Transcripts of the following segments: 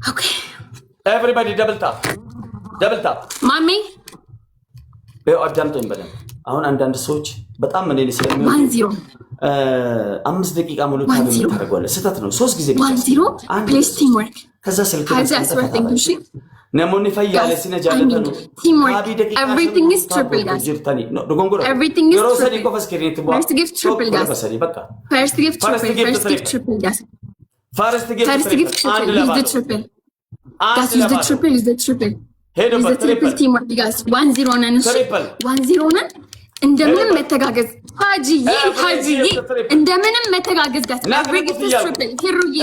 Okay. Everybody double tap. Double tap. Mommy. አዳምጠኝ በደንብ አሁን አንዳንድ ሰዎች በጣም ምን ይልስ ስለሚሆን 1-0 5 ደቂቃ ሙሉ ታዲያ ታደርጋለህ ስህተት ነው 3 ጊዜ 1-0 please teamwork ከዛ ስልክ ከዛ ነሞኒ ፈያለ ሲነጃለተ ነው everything is triple gas everything is ሮሰዲ ኮፈስከሪት ቦ first gift triple gas በቃ first gift triple gas first gift triple use the triple gas use the triple ሄዶ በትሪፕል ቲምወርክ ጋስ 1-0 ነን 1-0 ነን እንደምንም መተጋገዝ ሃጂ እንደምንም መተጋገዝ ጋስ every gift is triple ሂሩዬ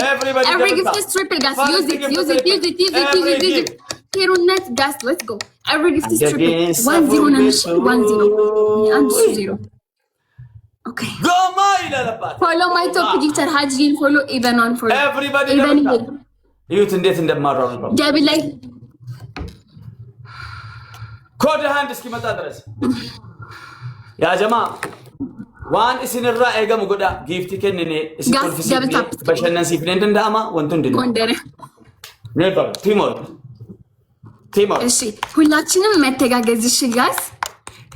every gift is triple gas use it ሂሩነት ጋስ let's go every gift is triple 1-0 ነን 1-0 okay ጎማ ይላልባት follow my top gifter ሃጂ follow even on follow everybody ይሁት እንዴት እንደማራው ነው ደብል ላይ ኮድ ሃንድ እስኪመጣ ድረስ ያ ጀማ ዋን እስንራ ኤገም ጎዳ ጊፍት ከነኔ እስኮልፊሲ በሸነን ሲፍኔንድ እንዳማ ወንቱ እንደ ጎንደር ነበር ቲሞር እሺ ሁላችንም መተጋገዝ እሺ ጋስ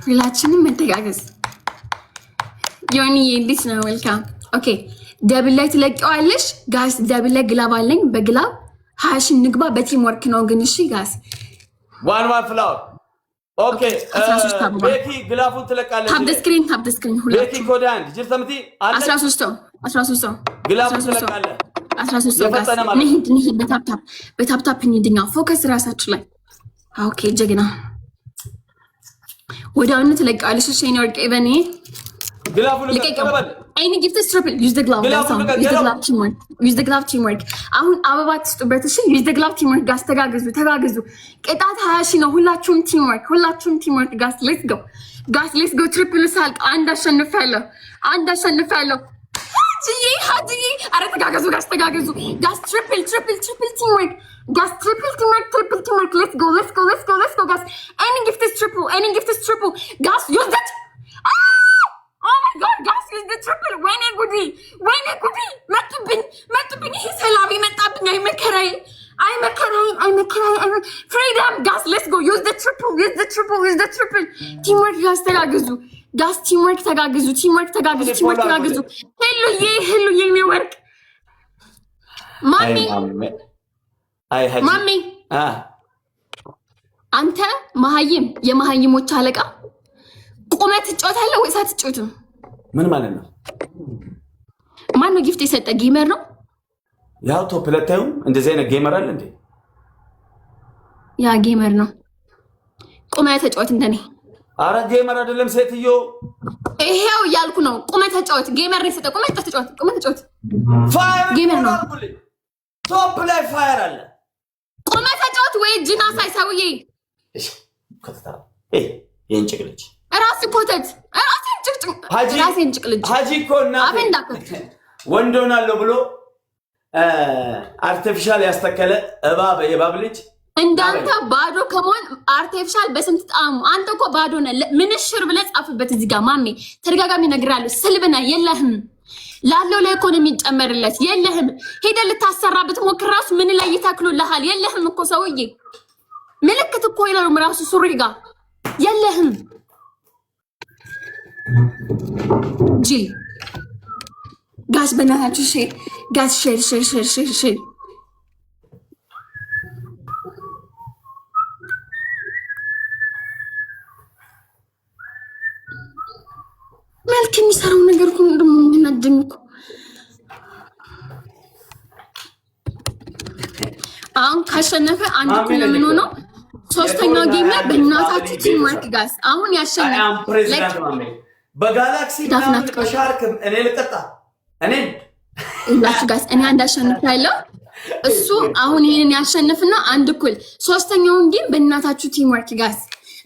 ሁላችንም መተጋገዝ ዮኒ እንዴት ነው ዌልካም ኦኬ ደብል ላይ ትለቀዋለሽ ጋስ ደብል ላይ ግላብ አለኝ በግላብ ሃሽ ንግባ በቲም ወርክ ነው ግን እሺ ጋስ ዋን ፍላወር ኦኬ ቤኪ ግላፉን ትለቃለች ታፕ ዘ ስክሪን ሁሉ ቤኪ ኮዳን ጅርተምቲ 13 ግላፉን ትለቃለች 13 ንሂድ በታፕ ንሂድኛ ፎከስ ራሳችሁ ላይ ኦኬ ጀግና ወዳውን ትለቃለች እሺ ነው ወርቅ ኢቨን ግላፉን ለቀቀበል any gift is triple use the glove use the glove teamwork አሁን አበባ ትስጡበት እሺ use the glove teamwork ጋስ ተጋገዙ ቅጣት 20 ሺህ ነው ሁላችሁም teamwork ጋስ let's go triple ሳልቅ አንድ አሸንፋለሁ ሃጂ አረ ተጋገዙ ጋስ triple teamwork ጋስ triple teamwork let's go ጋስ any gift is triple ጋስ use that oh my god guys is the triple ወይኔ ጉዲ መጡብኝ ይሄ ሰላም ይመጣብኝ አይ መከራይ freedom guys let's go use the triple teamwork guys ተጋገዙ ሄሉዬ ነው ወርቅ ማሚ አንተ የመሃይሞች አለቃ ቁመት ትጫወታለህ ወይስ አትጫወትም? ምን ማለት ነው? ማን ነው ጊፍት የሰጠ ጌመር ነው? ያው ቶፕ ለታዩ እንደዚህ አይነት ጌመር አለ እንዴ? ያ ጌመር ነው። ቁመት ተጫወት እንደኔ። አረ ጌመር አይደለም ሴትዮ። ይሄው ያልኩ ነው። ቁመት ተጫወት ጌመር ነው የሰጠ ቁመት ተጫወት። ፋየር ጌመር ነው። ቶፕ ላይ ፋየር አለ። ቁመት ተጫወት ወይ ጂና ሳይሳውዬ። እሺ ከተታ የእንጭቅልጅ ራስ ኮተት ራሴን ጭቅልጅ ሃጂ ኮና ወንድ ሆናለሁ ብሎ አርቲፊሻል ያስተከለ የባብ ልጅ እንዳንተ ባዶ ከመሆን አርቲፊሻል በስንት ጣሙ አንተ እኮ ባዶ ነህ ምንሽር ብለህ ጻፍበት እዚህ ጋር ማሜ ተደጋጋሚ እነግርሃለሁ ስልብና የለህም ላለው ላይ እኮ ነው የሚጨመርለት የለህም ሄደህ ልታሰራበት ሞክር ራሱ ምን ላይ ይታክሉልሃል የለህም እኮ ሰውዬ ምልክት እኮ ይላሉ ራሱ ሱሪ ጋር የለህም ጂ ጋስ በእናታችሁ ሼር መልክ የሚሰራው ነገር እኮ ደግሞ ምናድም እኮ አሁን ካሸነፈ አንድ እኮ ለምን ሆኖ ሶስተኛው ጌም ላይ በእናታችሁ ቲምወርክ ጋስ አሁን ያሸነፈ በጋላክሲ ዳፍናት በሻርክም እኔ ልቀጣ እላችሁ ጋስ እኔ አንድ አሸንፋለሁ እሱ አሁን ይሄንን ያሸንፍና አንድ እኩል ሶስተኛውን ጌም በእናታችሁ ቲምወርክ ጋስ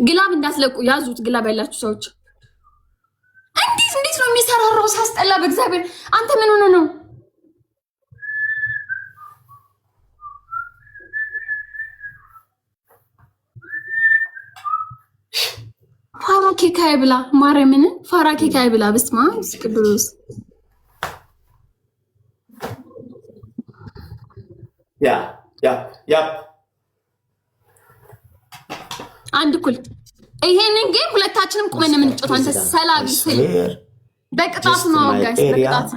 ግላብ እንዳትለቁ ያዙት ግላብ ያላችሁ ሰዎች እንዴት ነው የሚሰራራው ሳስጠላ በእግዚአብሔር አንተ ምን ሆነ ነው ፋራ ኬካይ ብላ ማርያምን ፋራ ኬካይ ብላ በስማ ቅዱስ ያ አንድ እኩል ይሄንን ጌም ሁለታችንም ቁመን የምንጫወተው አንተ ሰላቢ ስል በቅጣት ነው ጋይስ በቅጣት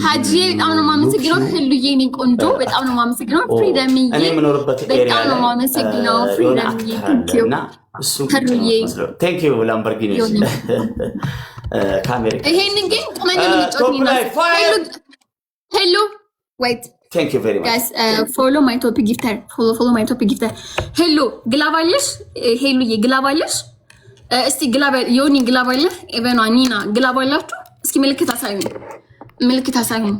ሀጂ በጣም ነው የማመሰግነው ህሉዬ እኔ ቆንጆ በጣም ነው የማመሰግነው ፍሪደም እኔ የምኖርበት ኤሪያ በጣም ነው የማመሰግነው ፍሪደም ቴንኪው ህሉዬ ቴንኪው ላምበርጊኒ ካሜራ ይሄንን ጌም ቁመን የምንጫወተው ሄሎ ዌይት Thank you very much. Guys, follow my topic gifter. Follow my topic gifter. Hello, ግላባለሽ ሄሉዬ ግላባለሽ እስቲ ግላባ ዮኒ ግላባለ ኤቨን አኒና ግላባላችሁ እስኪ ምልክት አሳዩኝ ምልክት አሳዩኝ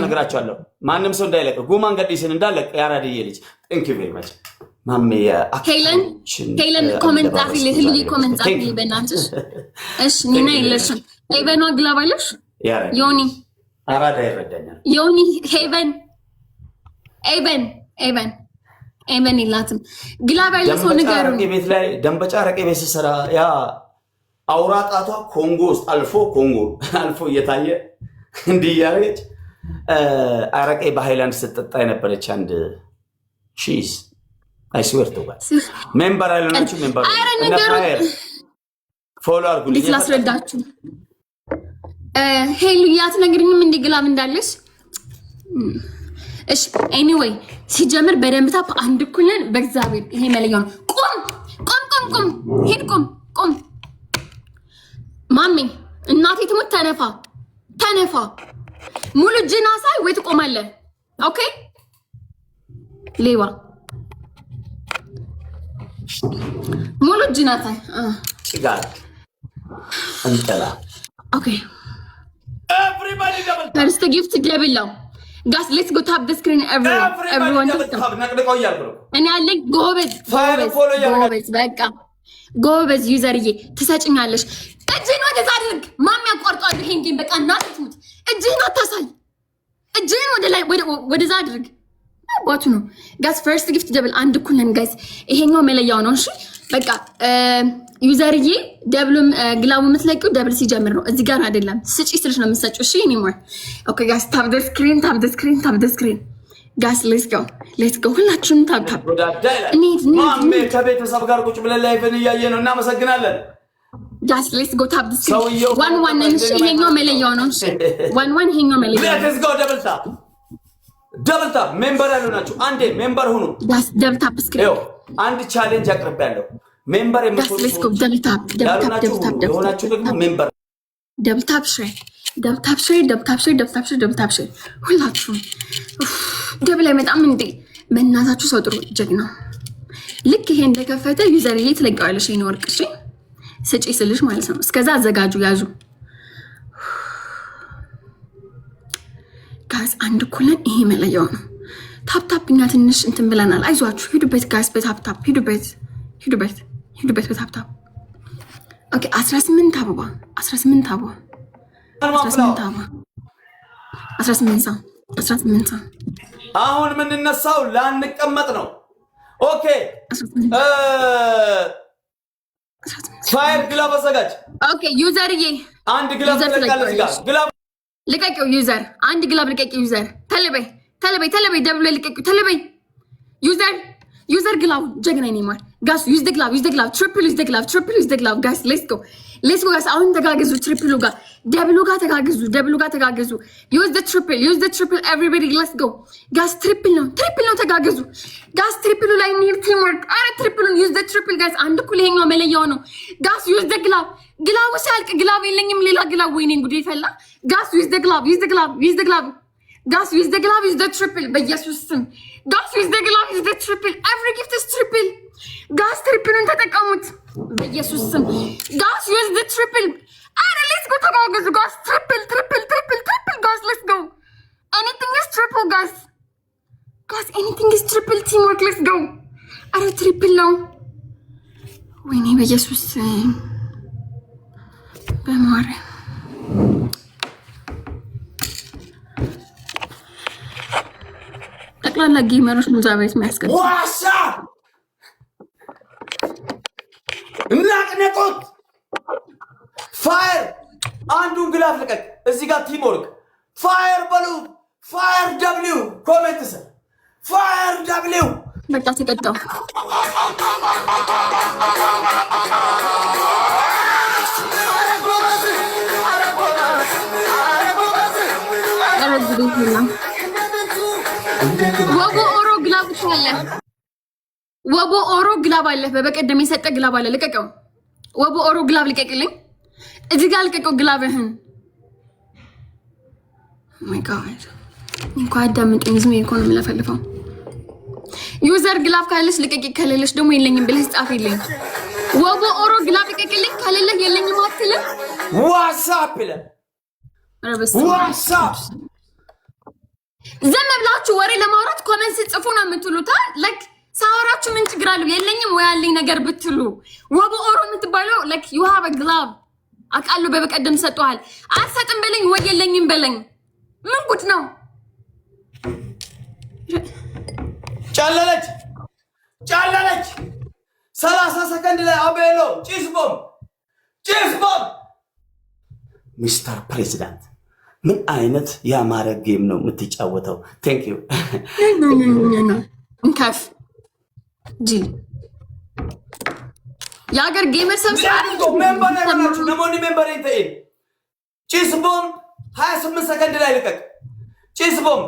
ነግራችኋለሁ ማንም ሰው እንዳይለቅ ጉማን ገዲስን እንዳለቅ ያራድዬ ልጅ Thank you very much. ማሜ ሄለን ኮሜንት ጻፊልኝ ህሉዬ ኮሜንት ጻፊልኝ በእናትሽ እሺ ኒና ይለሽም ኤቨን ግላባለሽ ዮኒ አራዳ ይረዳኛል ዮኒ ሄቨን ኤቨን ይላትም ግላባ ያለው ነገር ነው ቤት ላይ ደንበጫ ረቄ ቤት ሰራ ያ አውራጣቷ ኮንጎ ውስጥ አልፎ እየታየ እንዲያረች አረቄ በሃይላንድ ስትጠጣ የነበረች አንድ ሺስ አይ ስዌር ቱ ጋድ ሜምበር አይለናችሁ ሜምበር እና ፋየር ፎሎ አርጉ ሊስላስረዳችሁ ሄሉ ያትነግሪኝም እንዴ ግላብ እንዳለሽ እሺ ኤኒዌይ ሲጀምር በደንብ ታፕ አንድ ኩልን በእግዚአብሔር ይሄ መለያው ቁም ሄድ ቁም ማሚ እናቴ ትሙት ተነፋ ሙሉ ጅና ሳይ ወይ ትቆማለህ ኦኬ ሌዋ ሙሉ ጅና ሳይ ጋር እንጠላ ኦኬ Everybody double tap. First gift double now. Guys, let's go tap the screen everyone double tap. ነቅደቀው ያልኩ እኔ አለኝ ጎበዝ በቃ ጎበዝ ዩዘርዬ ትሰጭኛለሽ እጅህን ወደዛ አድርግ ማም ያቋርጧል ይሄን ጌም በቃ እናትሙት እጅህን አታሳይ እጅህን ወደ ላይ ወደዛ አድርግ አባቱ ነው ጋስ ፈርስት ጊፍት ደብል አንድ እኩል ነን ጋይስ ይሄኛው መለያው ነው እሺ በቃ ዩዘርዬ ደብሉም ግላቡ የምትለቂው ደብል ሲጀምር ነው እዚህ ጋር አይደለም ስጪ ስልሽ ነው የምትሰጪው እሺ ኒሞር ኦኬ ጋስ ታፕ ዘ ስክሪን ጋስ ሌትስ ጎ ሁላችሁም ታፕ ማሜ ከቤተሰብ ጋር ቁጭ ብለን ላይቭን እያየ ነው እናመሰግናለን ጋስ ሌትስ ጎ ታፕ ዘ ስክሪን ዋን ነሽ ይሄኛው መለያው ነው እሺ ዋን ይሄኛው መለያው ሌትስ ጎ ደብል ታፕ ሜምበር ያሉናችሁ አንዴ ሜምበር ሁኑ ጋስ ደብል ታፕ ስክሪን አንድ ቻሌንጅ አቅርቤያለሁ ሜምበር የምትሆኑ ደብል ታፕ የሆናችሁ ደግሞ ሜምበር ደብል ታፕ ሼር ሁላችሁም ደብል አይመጣም እንዴ በእናታችሁ ሰው ጥሩ ጀግና ልክ ይሄ እንደከፈተ ዩዘርዬ ትለቀዋለሽ ይሄን ወርቅ እሺ ስጪ ስልሽ ማለት ነው እስከዛ አዘጋጁ ያዙ ጋስ አንድ ኩለን ይሄ መለያው ነው ታፕታፕኛ ትንሽ እንትን ብለናል አይዟችሁ ሂዱበት ጋስ በታፕታፕ ሂዱበት በታፕታፕ ኦኬ 18 አበባ 18 አሁን የምንነሳው ላንቀመጥ ነው ኦኬ ፋየር ግላብ አዘጋጅ ኦኬ ዩዘርዬ አንድ ግላብ ተለቃለች ጋር ግላብ ልቀቂው ዩዘር አንድ ግላብ ልቀቂው ዩዘር ተለበይ ደብሎ ልቀቂው ተለበይ ዩዘር ግላብ ጀግና ኔማር ጋስ ዩዝ ደ ግላብ ትሪፕል ዩዝ ደ ግላብ ጋስ ሌትስ ጎ ጋስ አሁን ተጋገዙ ትሪፕሉ ጋር ደብሉ ጋር ተጋገዙ ዩዝ ደ ትሪፕል ኤቨሪባዲ ሌትስ ጎ ጋስ ትሪፕል ነው ተጋገዙ ጋስ ትሪፕሉ ላይ ኒር ቲም ወርክ አረ ትሪፕሉን ዩዝ ደ ትሪፕል ጋስ አንድ ኩል ይሄኛው መለያው ነው ጋስ ዩዝ ደ ግላቡ ሲያልቅ ግላብ የለኝም ሌላ ግላብ ወይኔ ጉዴ ፈላ ጋስ ዩዝ ደ ግላብ ጋስ ዩዝ ደ ግላብ ዩዝ ደ ትሪፕል በኢየሱስ ስም ጋስ ዩዝ ደ ግላብ ዩዝ ደ ትሪፕል ኤቭሪ ጊፍት ኢዝ ትሪፕል ጋስ ትሪፕሉን ተጠቀሙት በኢየሱስ ስም ጋስ ዩዝ ደ ትሪፕል አረ ሌትስ ጎ ተጋገዙ ጋስ ትሪፕል ጋስ ሌትስ ጎ ኤኒቲንግ ኢዝ ትሪፕል ጋስ ኤኒቲንግ ኢዝ ትሪፕል ቲም ወርክ ሌትስ ጎ አረ ትሪፕል ነው ወይኔ በኢየሱስ በማርያም ጠቅላላ ጌመሮች ሙዛ ቤት የሚያስገባ ዋሳ እናቅነቁት ፋየር አንዱን ግላፍ ልቀቅ እዚህ ጋር ቲም ወርክ ፋየር በሉ ፋየር ደብሊው ኮሜንት ስር ፋየር ደብሊው በቃ ተቀጣው። ወቦ ኦሮ ግላብ አለ። ወቦ ኦሮ ግላብ አለ። በቀደም የሰጠ ግላብ አለ። ልቀቀው። ወቦ ኦሮ ግላብ ልቀቅልኝ። እዚህ ጋር ልቀቀው ግላብህን። ማይ ጋድ እንኳን አዳምጡኝ። ዝም ብዬ እኮ ነው የምለፈልፈው። ዩዘር ግላብ ካለሽ ልቀቂ፣ ከሌለሽ ደግሞ የለኝም ብለሽ ጻፊልኝ። ወቦ ኦሮ ግላብ ልቀቅልኝ፣ ከሌለህ የለኝም አትልም። ዋትስአፕ ይላል። ዋትስአፕ ዝም ብላችሁ ወሬ ለማውራት ኮሜንት ጽፉ ነው የምትሉት። ላይክ ሳወራችሁ ምን ችግር አለው? የለኝም ወይ ያለኝ ነገር ብትሉ። ወቦ ኦሮ የምትባለው ላይክ ዩ ሃቭ አ ግላብ አቃሉ በበቀደም ሰጥቷል። አትሰጥም በለኝ ወይ የለኝም በለኝ። ምን ጉድ ነው? ጨለለች 30 ሰከንድ ላይ አቤሎ ጭስ ቦምብ። ሚስተር ፕሬዚዳንት ምን አይነት ያማረ ጌም ነው የምትጫወተው? ቴንክ ዩ እንካፍ ጂ የሀገር ጌመር ሰብስክራይብ ሜምበር ያላችሁ ለሞኒ ሜምበር እንተይ ጭስ ቦምብ 28 ሰከንድ ላይ ልቀቅ። ጭስ ቦምብ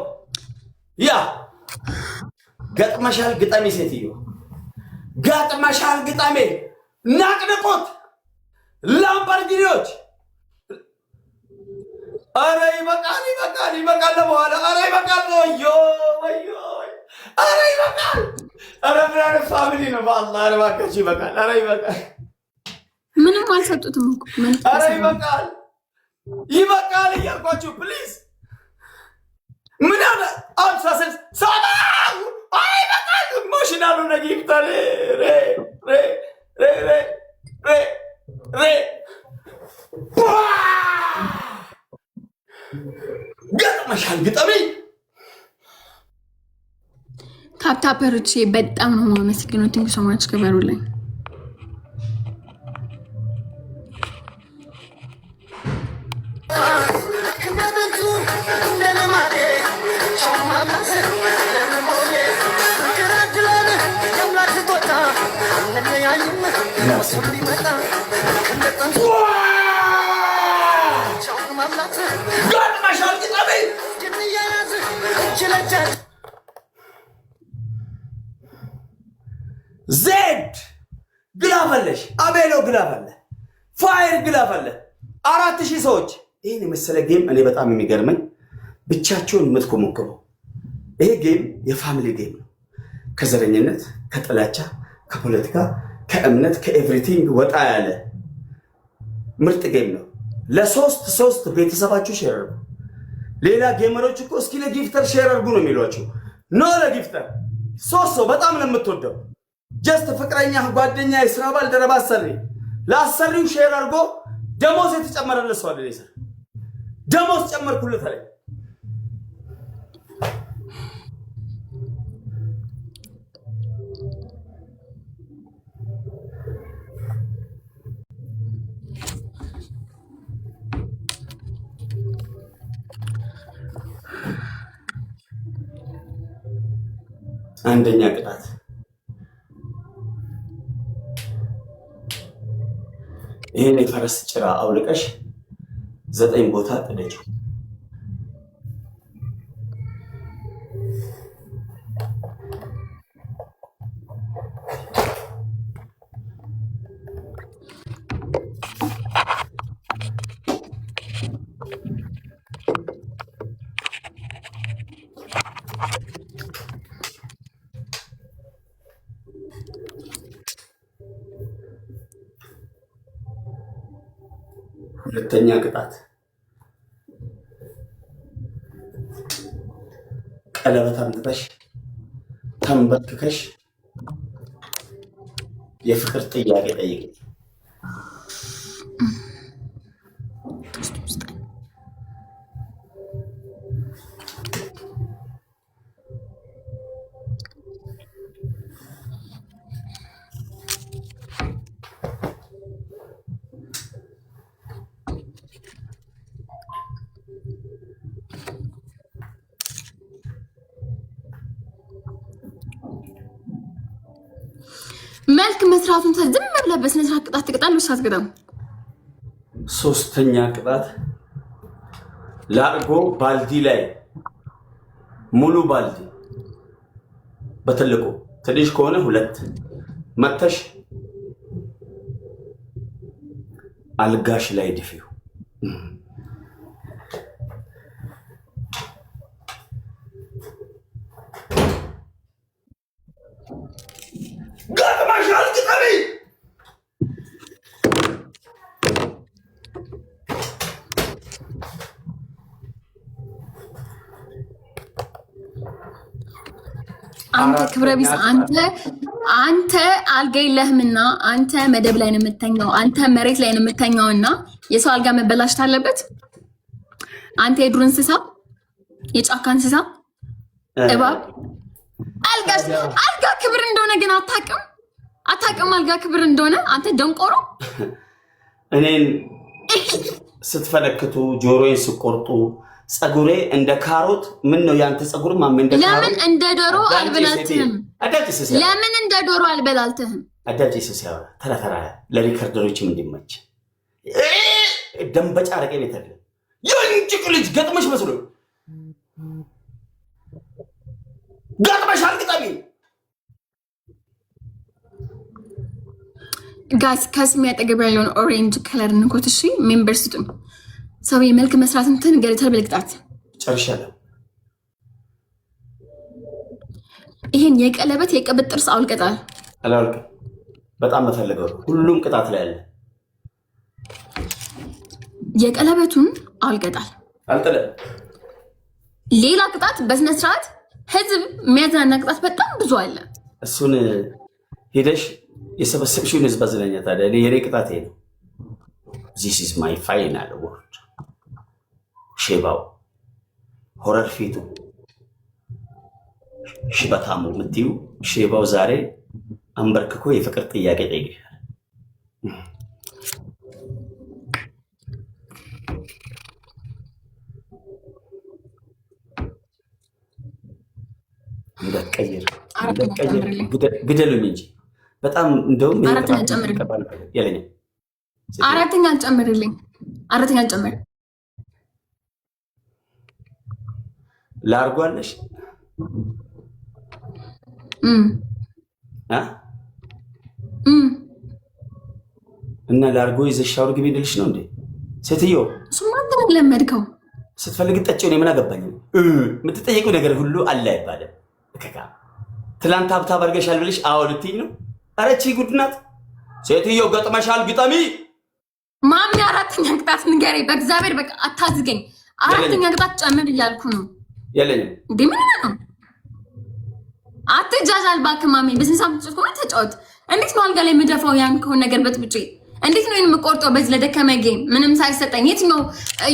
ያ ገጥመሻል ግጠሜ፣ ሴትዮ ገጥመሻል ግጠሜ። ናቅንቁት ላምበርጊኒዎች። አረ ይበቃል ለበኋላ። አረ ይበቃል ወዮ። አረ ይበቃል። አረ ምን አይነት ፋሚሊ ነው በአላህ። አረ እባክሽ ይበቃል። አረ ይበቃል። ምንም አልሰጡትም እኮ አረ ይበቃል እያልኳችሁ ፕሊዝ። ምን አለ አብሳሰል ሰላም አይበቃል። ኢሞሽናሉ ነጊፍታል ሬ ገጥመሻል ግጠሜ። ታፕታፐሮቼ በጣም ነው የማመሰግነው። ቲንክ ሶ ማች ክበሩልኝ። ገጥመሻል ግጠሜ። ዜድ ግላፈለሽ፣ አቤሎ ግላፈለ፣ ፋየር ግላፈለ። 4000 ሰዎች ይህን የመሰለ ጌም። እኔ በጣም የሚገርመኝ ብቻቸውን የምትኮመክሩ ይሄ ጌም የፋሚሊ ጌም ነው። ከዘረኝነት፣ ከጥላቻ፣ ከፖለቲካ፣ ከእምነት፣ ከኤቭሪቲንግ ወጣ ያለ ምርጥ ጌም ነው። ለሶስት ቤተሰባችሁ ሼር አድርጉ። ሌላ ጌመሮች እኮ እስኪ ለጊፍተር ሼር አድርጉ ነው የሚሏችሁ። ኖ ለጊፍተር 3 ሰው በጣም ለምትወደው ጀስት ፍቅረኛ፣ ጓደኛ፣ የስራ ባልደረባ፣ አሰሪ ለአሰሪው ሼር አድርጎ ደሞዝ የተጨመረለት ሰው አለ። ይሰር ደሞዝ ጨመርኩለት አለ። አንደኛ ቅጣት ይሄን የፈረስ ጭራ አውልቀሽ 9 ቦታ ጥደችው። ሁለተኛ ቅጣት ቀለበት አምጥተሽ ተንበርክከሽ የፍቅር ጥያቄ ጠይቂ። መልክ መስራቱን ዝም ብለህ በስነ ስርዓት ቅጣት ትቀጣለህ ወይስ አትቀጣም? ሶስተኛ ቅጣት ላርጎ ባልዲ ላይ ሙሉ ባልዲ በትልቁ ትንሽ ከሆነ 2 መተሽ አልጋሽ ላይ ድፊው። ገጥመሻል ግጠሚ። አንተ ክብረ ቢስ አንተ አልጋ የለህምና አንተ መደብ ላይ ነው የምተኛው፣ አንተ መሬት ላይ ነው የምተኛውና የሰው አልጋ መበላሽት አለበት? አንተ የዱር እንስሳ፣ የጫካ እንስሳ፣ እባብ አልጋ ክብር እንደሆነ ግን አታውቅም። አልጋ ክብር እንደሆነ አንተ ደንቆሮ። እኔን ስትፈለክቱ ጆሮዬን ስቆርጡ ጸጉሬ እንደ ካሮት ምን ነው ያንተ ጸጉር ማም እንደ ካሮት ለምን እንደ ዶሮ አልበላልትህም? ለምን እንደ ዶሮ አልበላልትህም? አዳጅስ ያው ተራተራ ለሪከርደሮችም እንዲመች ደንበጫ አረቄ ቤት አለ የእንጭቅ ልጅ ገጥመሽ መስሎ ገጥመሽ አልግጠሚ ጋይስ ከስም ያጠገብ ያለውን ኦሬንጅ ከለር ንኮት። እሺ ሜምበር ስጡም። ሰው የመልክ መስራት እንትን ገሪተር በልቅጣት ጨርሻለሁ። ይሄን የቀለበት የቀብጥ ጥርስ አውልቀጣል። አላውልቅ በጣም መፈልገው ሁሉም ቅጣት ላይ አለ። የቀለበቱን አውልቀጣል አልጥለ ሌላ ቅጣት በስነ ስርዓት ህዝብ የሚያዝናና ቅጣት በጣም ብዙ አለ። እሱን ሄደሽ የሰበሰብሽውን ህዝብ አዝናኛ። ታዲያ የኔ ቅጣት ይሄ ነው። This is my final word። ሼባው ሆረር ፊቱ ሽበታሙ ምትዩ ሼባው ዛሬ አንበርክኮ የፍቅር ጥያቄ ጠይቀሻል። እንደቀይር ግደሉኝ እንጂ በጣም እንደውም አራተኛ ጨምርልኝ። አራተኛ ጨምር ላርጓለሽ እና ላርጎ ይዘሽ ሻወር ግቢ ልልሽ ነው እንዴ ሴትዮ? እሱማ አንተ ለመድከው ስትፈልግ ጠጪው ነው። ምን አገባኝ? የምትጠየቂው ነገር ሁሉ አለ አይባልም። እከካ ትላንት ሀብታም አድርገሻል ብለሽ አዎ ልትይኝ ነው? ኧረ እቺ ጉድ ናት ሴትዮ። ገጥመሻል ግጠሚ። ማሚ አራተኛ ቅጣት ንገረኝ በእግዚአብሔር። በቃ አታዝገኝ። አራተኛ ቅጣት ጨምር እያልኩ ነው። የለኝም እንዴ ምን ነው? አትጃጃል እባክህ ማሚ። በስንት ሳምንት ቆይ ተጫወት። እንዴት ነው አልጋ ላይ የምደፋው ያን ከሆነ ነገር በጥብጬ? እንዴት ነው የምቆርጠው በዚህ ለደከመ ጌም ምንም ሳይሰጠኝ? የት ነው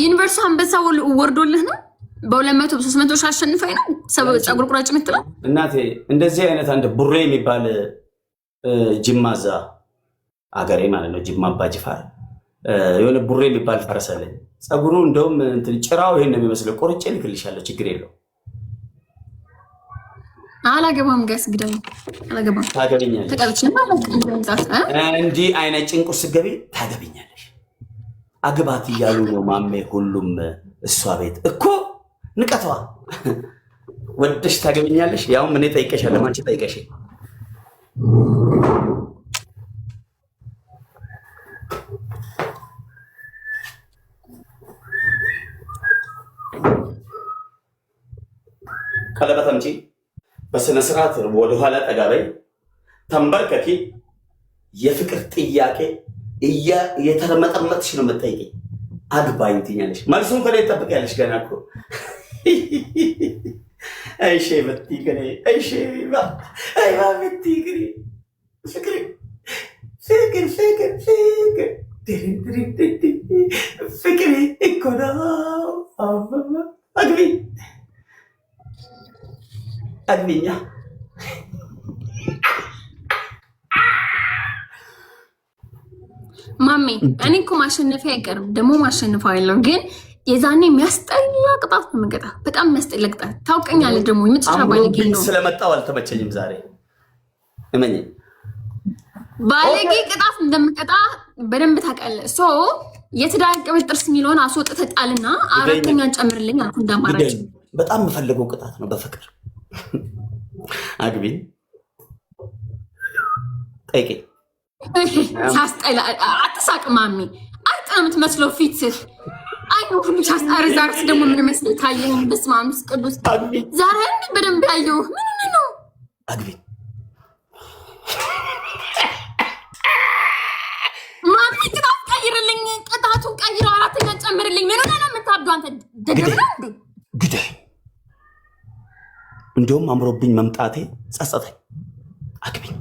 ዩኒቨርሲቲ አንበሳ ወርዶልህ ነው? በ200 በ300 ሺህ አሸንፈኝ ነው ፀጉር ቁራጭ የምትለው? እናቴ እንደዚህ አይነት አንድ ቡሬ የሚባል ጅማዛ አገሬ ማለት ነው ጅማ አባጅፋር የሆነ ቡሬ የሚባል ፈረስ አለኝ። ፀጉሩ እንደውም እንትን ጭራው ይሄን ነው የሚመስለው። ቆርጬ ልክልሻለሁ፣ ችግር የለው። አላገባም ጋስ ግዳይ አላገባም። ታገቢኛለሽ። ተቀልጭ ማለት እንዲህ አይነት ጭንቁ ስገቢ ታገቢኛለሽ። አግባት እያሉ ነው ማሜ ሁሉም። እሷ ቤት እኮ ንቀቷ ወደሽ ታገቢኛለሽ። ያው ምን ጠይቀሻለሁ? አንቺ ጠይቀሽ ቀለበት አምጪ። በስነ ስርዓት ወደ ኋላ ጠጋ በይ፣ ተንበርከኪ። የፍቅር ጥያቄ የተመጠመጥሽ ነው የምትጠይቂኝ። አግባኝ ትኛለሽ። መልሱን ከላይ ትጠብቂያለሽ። ገና እኮ አይሼ በትይግሪ አይሼ አይባ በትይግሪ ፍቅር ፍቅር ፍቅር ፍቅር ፍቅር እኮ ነው። አግቢኝ አግቢኛ። ማሜ እኔ እኮ ማሸነፊያ አይቀርም፣ ደግሞ ማሸነፊያ ያለው ግን የዛኔ የሚያስጠላ ቅጣት ነው የምንቀጣ። በጣም የሚያስጠላ ቅጣት ታውቀኛለህ። ደግሞ የመጨረሻ ባለጌ ነው። ስለመጣው አልተመቸኝም ዛሬ እመኝ። ባለጌ ቅጣት እንደምቀጣ በደንብ ታውቃለህ። ሶ የትዳር ቅብጥ ጥርስ የሚለውን አስወጥተህ ጣልና አራተኛን ጨምርልኝ አልኩ እንዳማራጭ። በጣም የምፈልገው ቅጣት ነው። በፍቅር አግቢኝ ጠይቄ ሳስጠላ አትሳቅ ማሚ። አርጥ ነው የምትመስለው ፊትህ። አይ ነው ሁሉ ሳስጠራ ዛሬስ ደግሞ ምን መስለህ ታየኝ። በስመ አብ ቅዱስ ዛሬ እንዴ በደንብ ያየው ምን ነው? አግቢኝ ማሚ። ቅጣት ቀይርልኝ፣ ቅጣቱን ቀይረው አራተኛን ጨምርልኝ። ምን ሆነህ ነው የምታብደው አንተ? ደደብና እንዴ ግዳይ እንደውም አምሮብኝ መምጣቴ ጸጸተኝ። አግቢኝ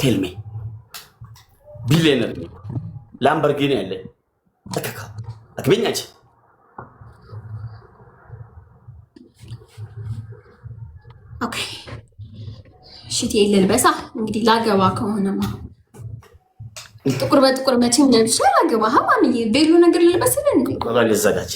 ቴልሜ ቢሊየነር ላምበርጊኒ ያለኝ ተከካ አግቢኛች። ኦኬ ሽቲ ልልበሳ እንግዲህ ላገባ ከሆነማ ጥቁር በጥቁር መቼም ለብሻ ላገባ ማንዬ ቤሎ ነገር ልልበስልህ እንዴ? ቆላ ልዘጋጅ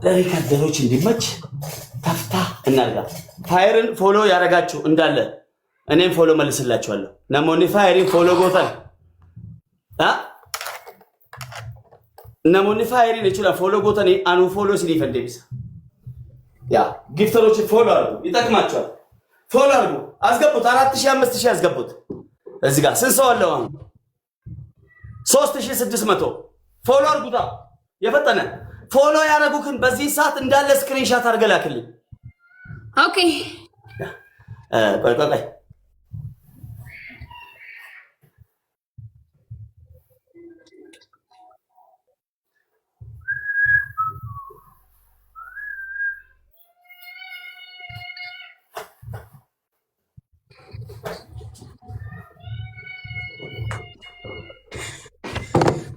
ለሪከርደሮች እንዲመች ተፍታ እናርጋት። ፋየርን ፎሎ ያደረጋችሁ እንዳለ እኔም ፎሎ መልስላችኋለሁ። ነሞኒ ፋየሪን ፎሎ ጎተን ነሞኒ ፋየሪን ይችላል ፎሎ ጎተን አኑ ፎሎ ሲሊፈ እንደቢሳ ያ ጊፍተሮች ፎሎ አድርጉ፣ ይጠቅማችኋል። ፎሎ አድርጉ፣ አስገቡት። 4000 5000 አስገቡት። እዚህ ጋር ስንት ሰው አለው? 3600 ፎሎ አድርጉታ። የፈጠነ ፎሎ ያደረጉክን በዚህ ሰዓት እንዳለ ስክሪንሻት አድርገህ ላክልኝ። ኦኬ ቆይ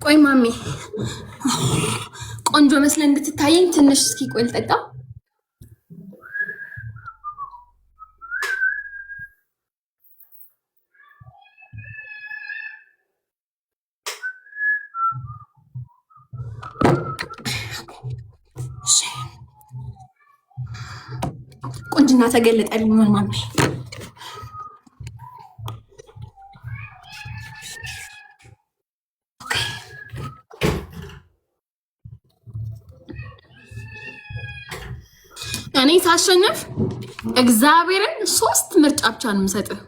ቆይ ማሚ ቆንጆ መስለ እንድትታየኝ ትንሽ እስኪ ቆይ ልጠጣ። ቆንጅና ተገለጠልኝ ማሚ። እኔ ሳሸንፍ እግዚአብሔርን 3 ምርጫ ብቻ ነው የምሰጥህ።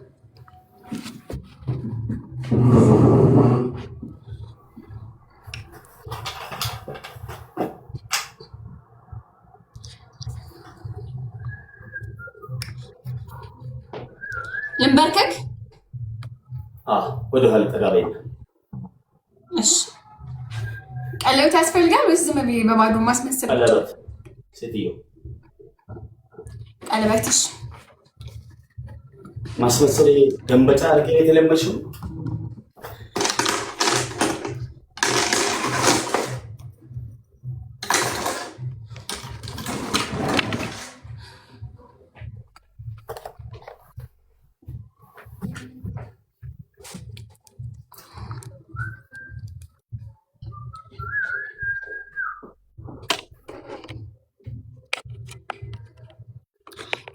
ልንበርከክ ወደ ኋላ ተጋበኝ። እሺ ቀለበት ያስፈልጋል ወይስ ዝም ብዬ በባዶ ማስመሰል? ቀለበት ሴትዮ ቀለበትሽ ማስመሰል ደንበጫ አድርጌ የተለመድሽው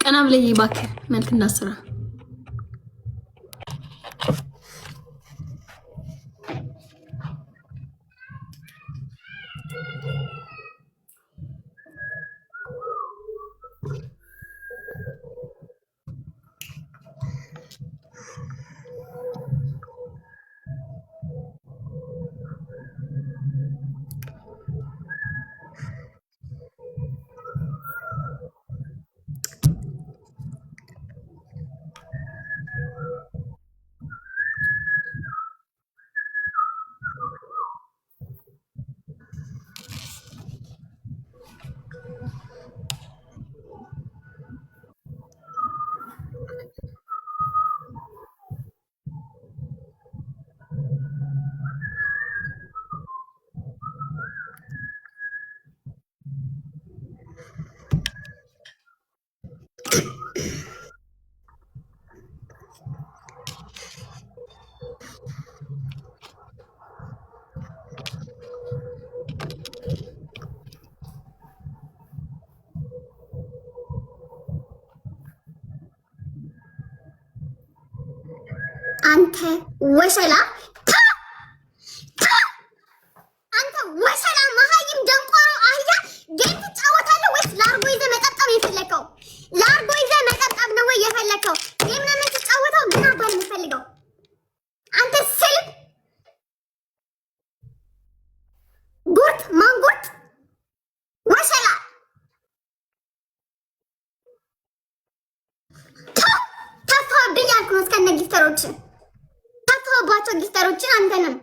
ቀና ብለህ እባክህ መልክ እንዳስራ። ወሸላ አንተ ወሸላ መሀይም ደንቆሮ አህያ ጌም ትጫወታለህ ወይስ ላርጎ ይዘህ መጠጣም የፈለከው? ላርጎ ይዘህ መጠጣም ነው ወይ የፈለከው? ጌም ነው የምትጫወተው? ምን አባል የምፈልገው አንተ ስልብ ጉርት ማንጉርት ወሸላ ተፋብኝ ያልኩ ነው። እስከነ ጊፍተሮችን ተፋባቸው ጊፍተሮችን አንተንም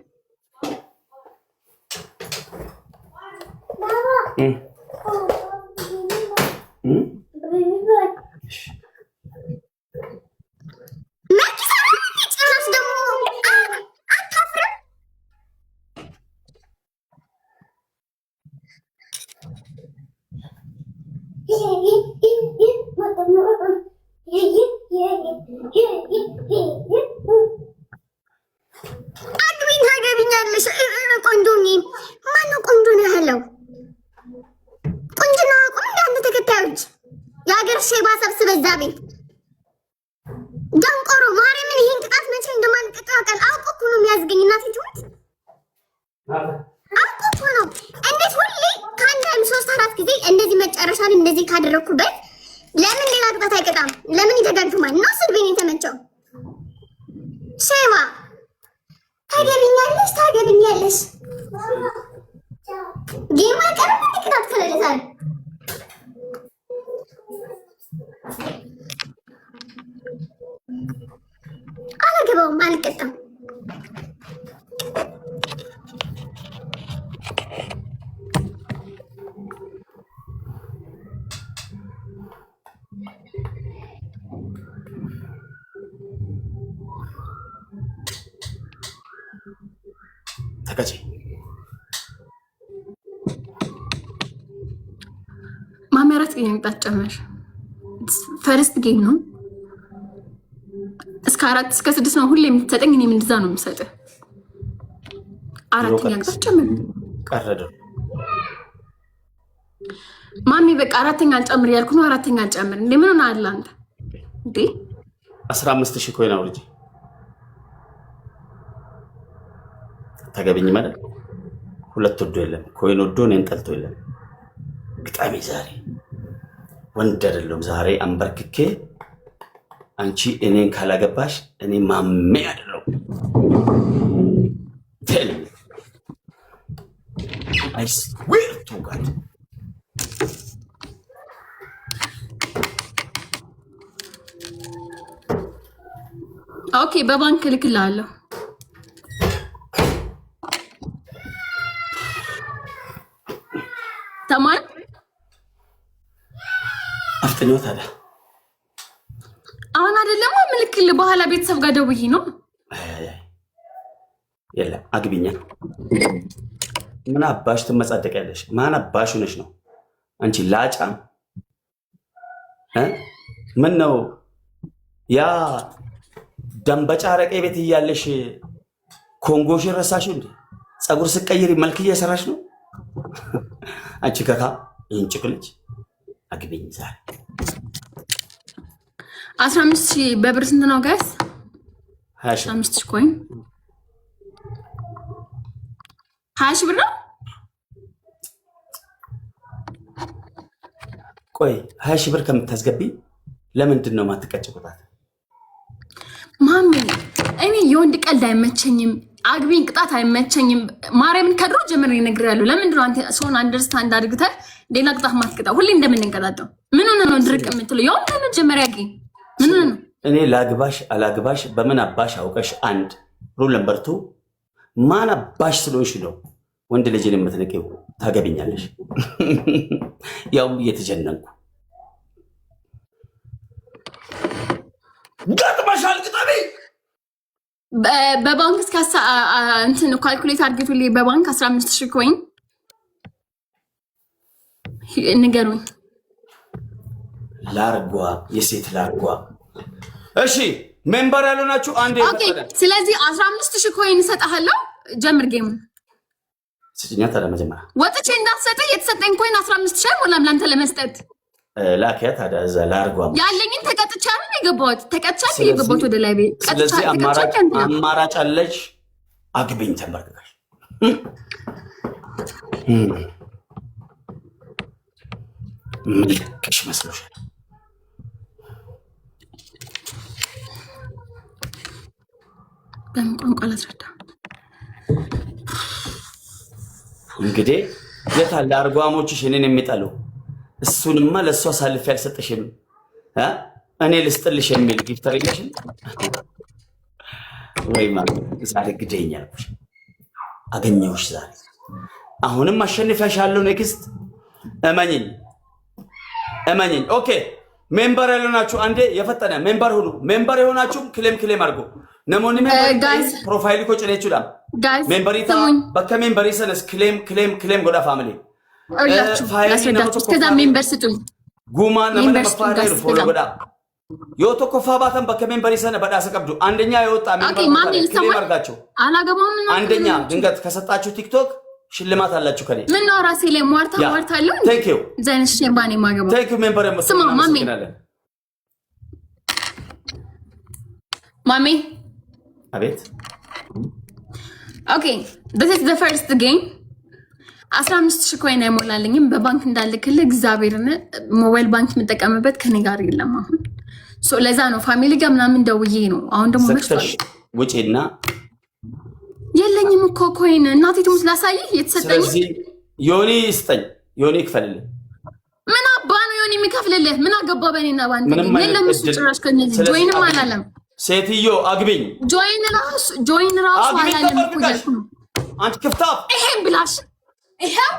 ታገቢኛለሽ። ቆንጆ ማነው ቆንጆ ነው ያለው? ቁንጅና ቁም እንዳንተ ተከታዮች የሀገር ሼባ ሰብስበ እዛ ቤት ደንቆሮ ማርያምን ይህን ቅጣት መቼ እንደማንቀጣቀል አውቆ እኮ ነው የሚያዝገኝ። እናቴ ትሙት አውቆ እኮ ነው። እንዴት ሁሌ ከአንድ አይም 3-4 ጊዜ እንደዚህ መጨረሻን እንደዚህ ካደረግኩበት ለምን ሌላ ቅጣት አይቀጣም? ለምን ይደጋግማል? ነው ስድቤን የተመቸው ሼባ ታገቢኛለሽ ጌማ ቀረብ ቅጣት ከለለታል አላገባውም፣ አልቀጣም። ተከጂ ማመራት ግን ጨመር ፈርስት ጌም ነው። እስከ 4 እስከ 6 ነው ሁሌ የምትሰጠኝ። እኔ እንደዛ ነው የምሰጥህ። አራተኛ ቅጣት ጨምር ቀረደ ማሚ። በቃ አራተኛ አልጨምር ያልኩ ነው። አራተኛ አልጨምር እንዴ? ምን ሆነ አለ አንተ እንዴ? 15,000 ኮይን አውርጂ ታገቢኝ ማለት ሁለት ወዶ የለም። ኮይን ወዶ እኔን ጠልቶ የለም። ግጣሚ ዛሬ ወንድ አይደለም። ዛሬ አንበርክኬ አንቺ እኔን ካላገባሽ እኔ ማሜ አይደለም። ቴል ሚ አይ ስዌር ቱ ጋድ ኦኬ፣ በባንክ ልክልሃለሁ። ተማን አፍጥነው ታዲያ አሁን አይደለም ምልክል በኋላ ቤተሰብ ጋር ደውዬ ነው። የለም አግቢኛ። ምን አባሽ ትመጻደቂያለሽ? ማን አባሽ ሆነሽ ነው አንቺ ላጫ? ምን ነው ያ ደንበጫ አረቄ ቤት እያለሽ ኮንጎሽን ረሳሽው እንዴ? ፀጉር ስቀይሪ መልክ እየሰራሽ ነው አንቺ ከካ ይንጭቅ ልጅ። አግቢኝ ዛሬ 15,000 በብር ስንት ነው ጋይስ? 15,000 ኮይን 20,000 ብር ነው። ቆይ 20,000 ብር ከምታስገቢ ለምንድን ነው ማትቀጭቁታት? ማሚ እኔ የወንድ ቀልድ አይመቸኝም። አግቢኝ ቅጣት አይመቸኝም። ማርያምን ከድሮ ጀምሬ እነግርሃለሁ። ለምንድን ነው አንተ ሰውን አንደርስታንድ አድርገህ ሌላ ቅጣት ማትቀጣው? ሁሌ እንደምንቀጣጣው ምን ሆነ ነው ድርቅ የምትለው? የወንድ መጀመሪያ ግን ምን ሆነ ነው? እኔ ላግባሽ አላግባሽ በምን አባሽ አውቀሽ? አንድ ሩል ነምበር 2 ማን አባሽ ስለሆንሽ ነው ወንድ ልጅን የምትነቂው? ታገቢኛለሽ ያውም እየተጀነንኩ ገጥመሻል። ቅጠቢ በባንክ እስከ እንትን ካልኩሌት አድርጌቱልኝ በባንክ 15,000 ኮይን ንገሩኝ። ላርጓ የሴት ላርጓ። እሺ ሜምበር ያልሆናችሁ አንዴ። ኦኬ ስለዚህ 15,000 ኮይን እሰጥሃለሁ። ጀምር ጌም ስጭኛ። ታዲያ መጀመሪያ ወጥቼ እንዳትሰጠኝ። የተሰጠኝ ኮይን 15,000 አይሞላም ላንተ ለመስጠት። ላኪያት ታዲያ እዛ ላርጓም ያለኝን ተቀጥቻ ነው የገባሁት። ተቀጥቻ የገባሁት ወደ ላይ ቤት። ስለዚህ አማራጭ አለሽ፣ አግቢኝ ተንበርክከሽ ምልክሽ መስሎሻል። በምን ቋንቋ ላስረዳ? እንግዲህ የታለ አርጓሞችሽ እኔን የሚጠሉ? እሱንማ ለእሷ አሳልፌ አልሰጥሽም እኔ ልስጥልሽ የሚል ጊፍተር የለሽም ወይ? ዛሬ ግደኝ አልኩሽ፣ አገኘሁሽ ዛሬ። አሁንም አሸንፈሻለሁ። ኔክስት እመኝኝ። ኦኬ ሜምበር ያልሆናችሁ አንዴ የፈጠነ ሜምበር ሁኑ። ሜምበር የሆናችሁም ክሌም አድርጎ ነሞኒ ሜምበር ፕሮፋይል ኮ ጭኔ ይችላል ሜምበሪታ በከ ሜምበሪ ሰነስ ክሌም ጎዳ ፋሚሊ ከዛ ሜምበር ስጡኝ ጉማ ነመነ መፋዳይ ፎሎ ጎዳ ዮቶ ኮፋ ባተን በከ ሜምበሪ ሰነ በዳሰ ቀብዱ አንደኛ የወጣ ሜምበር ክሌም አድርጋችሁ አላገባም። አንደኛ ድንገት ከሰጣችሁ ቲክቶክ ሽልማት አላችሁ ከኔ ምን ነው ራሴ ላይ ሟርታ አለው። ቴንክ ዩ ዘንሽ ባኔ ማገባ ቴንክ ዩ ሜምበር ስማ ማሜ አቤት ኦኬ this is the first game 15,000 ኮይን አይሞላልኝም በባንክ እንዳልክል እግዚአብሔርን ሞባይል ባንክ የምጠቀምበት ከኔ ጋር የለም አሁን ሶ ለዛ ነው ፋሚሊ ጋር ምናምን ደውዬ ነው አሁን ደግሞ መጥቷል ውጪና የለኝም እኮ ኮይን እናቴ ትሙት ላሳይ የተሰጠኝ ስለዚህ ዮኒ ይስጠኝ ዮኒ ይክፈልልህ ምን አባ ነው ዮኒ የሚከፍልልህ ምን አገባ በኔና ባንተ የለም እሱ ጭራሽ ከነዚህ ጆይንም አላለም ሴትዮ አግቢኝ ጆይን ራሱ አላለም እኮ ያልኩ አንቺ ክፍታፍ ይሄን ብላሽ ይሄው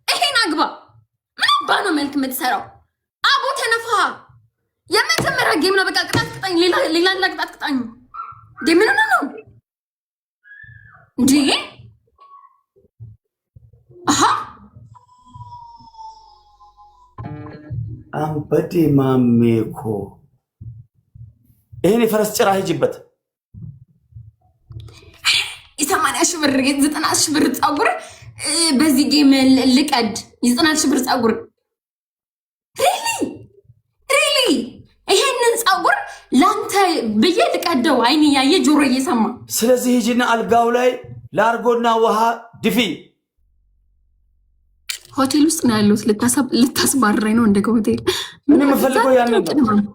ይሄን አግባ ምን አባ ነው መልክ የምትሰራው አቦ ተነፋ የመጀመሪያ ጌም ነው በቃ ቅጣት ቅጣኝ ሌላ ቅጣት ቅጣኝ ጌም ነው እንዴ አሃ አንበዴ ማሜኮ ይሄን የፈረስ ጭራ ሂጅበት 80,000 ብር 90,000 ብር ጸጉር በዚህ ጌም ልቀድ 90,000 ብር ጸጉር ሪሊ ይሄንን ጸጉር ላንተ ብዬ ልቀደው አይን ያየ ጆሮ እየሰማ ስለዚህ ሂጂና አልጋው ላይ ላርጎና ውሃ ድፊ ሆቴል ውስጥ ነው ያለው ልታስባረኝ ነው እንደገ ሆቴል ምን የምፈልገው ያንን ነው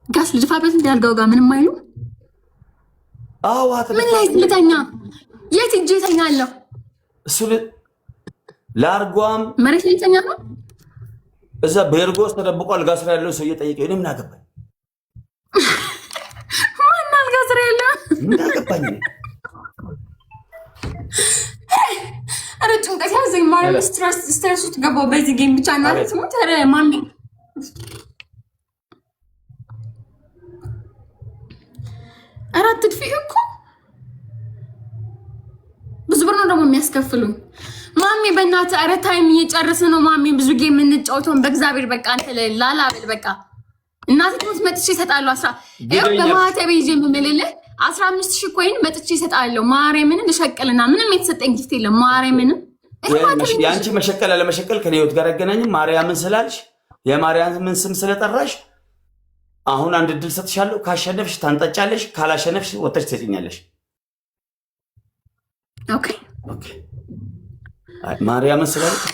ጋስ ልጅፋበት እንደ አልጋው ጋር ምንም አይሉ አዋት ምን ላይ ልተኛ የት እጄ ተኛለሁ እሱ ላርጓም መሬት ላይ ተኛ ነው እዛ በርጎስ ተደብቆ አልጋ ስራ ያለው ሰው እየጠየቀ እኔ ምን አገባኝ ማን አልጋ ስራ ያለው ምን አገባኝ አረ ጭንቀት ያዘኝ ማለት ስትረስ ውስጥ ገባሁ በዚህ ጌም ብቻ እና ስሙት አረ ማሚ አራት ትድፊ እኮ ብዙ ብር ነው ደግሞ የሚያስከፍሉኝ ማሚ በእናትህ አረ ታይም እየጨረሰ ነው ማሚ ብዙ ጌም እንጫወተውን በእግዚአብሔር በቃ አንተ ላላብል በቃ እናቴ ትሙት መጥቼ እሰጣለሁ 10 ይኸው በማህተቤ ይዤ የምምልልህ 15,000 ኮይን መጥቼ እሰጣለሁ ማርያምን ልሸቅልና ምንም የተሰጠኝ ጊፍት የለም ማርያምን ያንቺ መሸቀል አለመሸቀል ከኔ ህይወት ጋር ያገናኝም ማርያምን ስላልሽ የማርያምን ስም ስለጠራሽ አሁን አንድ ድል ሰጥሻለሁ ካሸነፍሽ ታንጠጫለሽ ካላሸነፍሽ ወጥተሽ ትሰጪኛለሽ ኦኬ ማርያምን ስላልሽ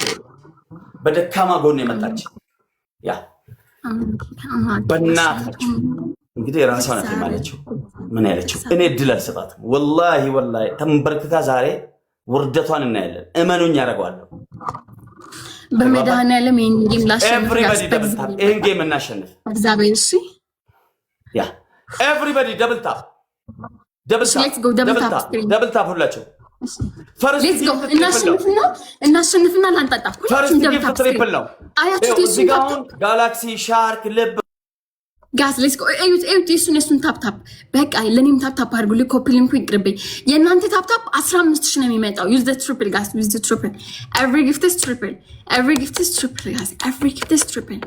በደካማ ጎን የመጣች ያ በእናታችሁ እንግዲህ ራሷ ናት የማለችው ምን ያለችው እኔ ድል አልሰጣትም ወላሂ ተንበርክካ ዛሬ ውርደቷን እናያለን እመኑኝ ያደርገዋለሁ በመድኃኒዓለም ይሄን ጌም ላሸንፍ ይሄን ጌም እናሸንፍ እግዚአብሔር እሺ ያ ኤቭሪባዲ ደብል ታፕ ሁላችሁ ፈርስት እናሸንፍና ላንጣጣ ሁላችሁም ደብል ታፕ ትሪፕል ነው አያችሁ እዚጋውን ጋላክሲ ሻርክ ልብ ጋስ ሌትስ ጎ እዩት እሱን ታፕ በቃ ለኔም ታፕ አድርጉልኝ ኮፒ ሊንኩ ይቅርብኝ የእናንተ ታፕ 15,000 ነው የሚመጣው ዩዝ ዘ ትሪፕል ጋስ ዩዝ ዘ ትሪፕል every gift is triple guys every gift is triple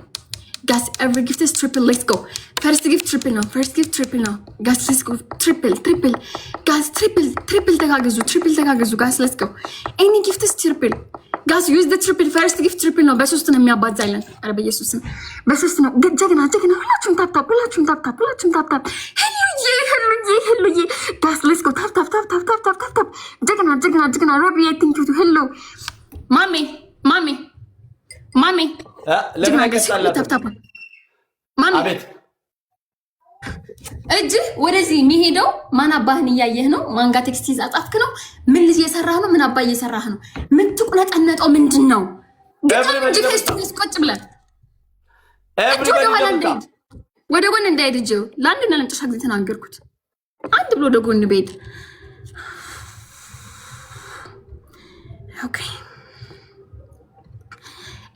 Guys, every gift is triple. Let's go. First gift triple now. First gift triple now. Guys, let's go. Triple. Guys, triple ተጋገዙ. Guys, let's go. Any gift is triple. Guys, use the triple. First gift triple ነው። በሶስት ነው የሚያባዛልን። አረ በኢየሱስ ነው። በሶስት ነው። ጀግና ሁላችሁም ታፕ። ሄሉዬ Guys, let's go. ታፕ. ጀግና ረቢ I think you hello. ማሚ አቤት እጅ ወደዚህ የሚሄደው ማን አባህን እያየህ ነው? ማን ጋር ቴክስት ይዛጻፍክ ነው? ምን ልጅ እየሰራህ ነው? ምን አባ እየሰራህ ነው? ምን ትቁነጠነጠው ምንድን ነው? እጅ ፌስቱስ ቁጭ ብለን ወደ ጎን እንዳይሄድ እጅ ለአንድና ለመጨረሻ ጊዜ ተናገርኩት። አንድ ብሎ ወደ ጎን ቤት ኦኬ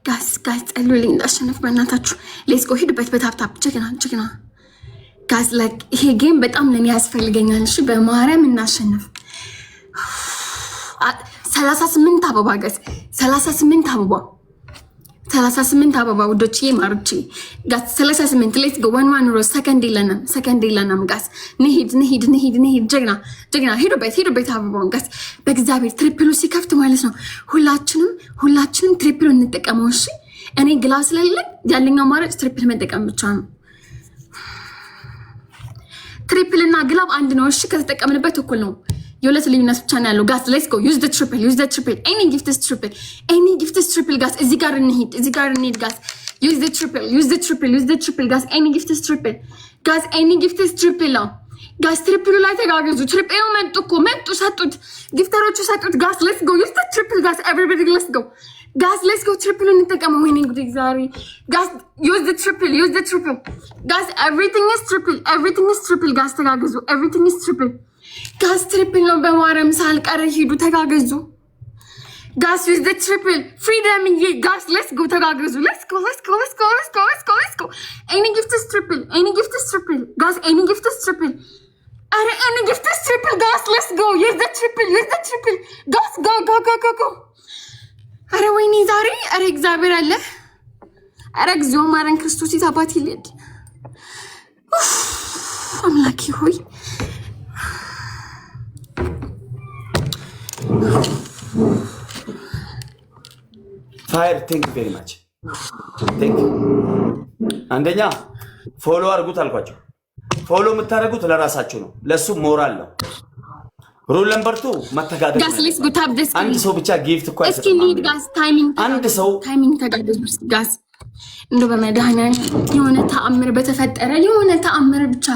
ጋስ ጸልዩልኝ እንዳሸነፍ በእናታችሁ። ሌትስ ጎ ሂድበት በታፕታፕ ጀግና ጋስ ላይክ ይሄ ጌም በጣም ለኔ ያስፈልገኛል። እሺ በማርያም እናሸነፍ። 38 አበባ ጋስ 38 አበባ ውዶችዬ ማርቼ ጋስ 38 ሌትስ ጎ 1 ሮዝ ሰከንድ የለንም ጋስ ንሂድ ጀግና ሂዱበት አበባውን ጋስ በእግዚአብሔር ትሪፕሉ ሲከፍት ማለት ነው። ሁላችንም ትሪፕሉ እንጠቀመው። እሺ እኔ ግላስ ስለሌለኝ ያለኛው አማራጭ ትሪፕል መጠቀም ብቻ ነው። ትሪፕል እና ግላብ አንድ ነው። እሺ ከተጠቀምንበት እኩል ነው። የሁለት ልዩነት ብቻ ነው ያለው። ጋስ ሌትስ ጎ ዩዝ ዘ ትሪፕል ኤኒ ጊፍት ኢዝ ትሪፕል ጋስ እዚህ ጋር እንሂድ ጋስ ዩዝ ዘ ትሪፕል ጋስ ኤኒ ጊፍት ኢዝ ትሪፕል ጋስ ኤኒ ጊፍት ኢዝ ትሪፕል ነው ጋስ ትሪፕሉ ላይ ተጋገዙ። ትሪፕሉ መጡ ሰጡት ጊፍተሮቹ ሰጡት። ጋስ ሌትስ ጎ ዩዝ ዘ ትሪፕል ጋስ ኤቨሪባዲ ሌትስ ጎ ጋስ ሌትስ ጎ ትሪፕሉ እንጠቀመው። ወይኔ ጉድ ዛሬ ጋስ ዩዝ ዘ ትሪፕል ጋስ ኤቭሪቲንግ ኢዝ ትሪፕል ጋስ ተጋገዙ። ኤቭሪቲንግ ኢዝ ትሪፕል ጋስ ትሪፕል ነው። በማርያም ሳልቀረ ሂዱ ተጋገዙ። ጋስ ዩዝ ዘ ትሪፕል ፍሪደም ጋስ ሌትስ ጎ ተጋገዙ። ሌትስ ጎ ኤኒ ጊፍት ኢዝ ትሪፕል ጋስ ኤኒ ጊፍት ኢዝ ትሪፕል አረ ኤኒ ጊፍት ኢዝ ትሪፕል ጋስ ሌትስ ጎ ዩዝ ዘ ትሪፕል ጋስ ጎ አረ ወይኔ ዛሬ አረ እግዚአብሔር አለ። አረ እግዚኦ ማረን ክርስቶስ ይታባት ይልድ አምላኪ ሆይ ፋየር ቴንክ ዩ ቬሪ ማች ቴንክ ዩ። አንደኛ ፎሎ አድርጉት አልኳቸው። ፎሎ የምታደርጉት ለራሳችሁ ነው፣ ለሱ ሞራል ነው። ሩል ነምበር 2 መተጋገዝ። አንድ ሰው ብቻ ጊፍት እኮ አይሰጥም። አንድ ሰው ታይሚንግ ተጋገዙ። ጋስ እንደው በመድኃኒዓለም የሆነ ተአምር በተፈጠረ የሆነ ተአምር ብቻ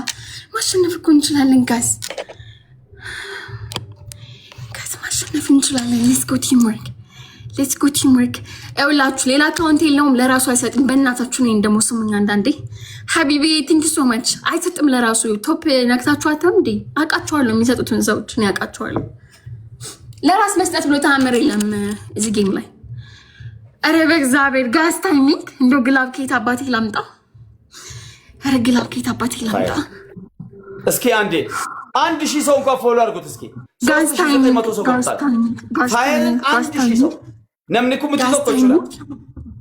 ማሸነፍ እኮ እንችላለን። ጋስ ማሸነፍ እንችላለን። ሌትስ ጎ ቲምወርክ ያውላችሁ። ሌላ አካውንት የለውም፣ ለራሱ አይሰጥም። በእናታችሁ ነኝ ደግሞ ስሙኛ። አንዳንዴ ሀቢቢ ቲንክ ዩ ሶ ማች አይሰጥም ለራሱ። ቶፕ ነክታችሁ አታም እንዴ? አውቃቸዋለሁ የሚሰጡትን ሰዎች ነው ያውቃቸዋለሁ። ለራስ መስጠት ብሎ ተአምር የለም እዚህ ጌም ላይ። አረ በእግዚአብሔር ጋስ ታይሚንግ እንደው ግላብ ከየት አባቴ ላምጣ? አረ ግላብ ከየት አባቴ ላምጣ? እስኪ አንዴ 1000 ሰው እንኳን ፎሎ አድርጉት እስኪ። ጋስ ታይሚንግ ፋይርን 1000 ሰው ነምንኩ ምትቆጭ ይችላል።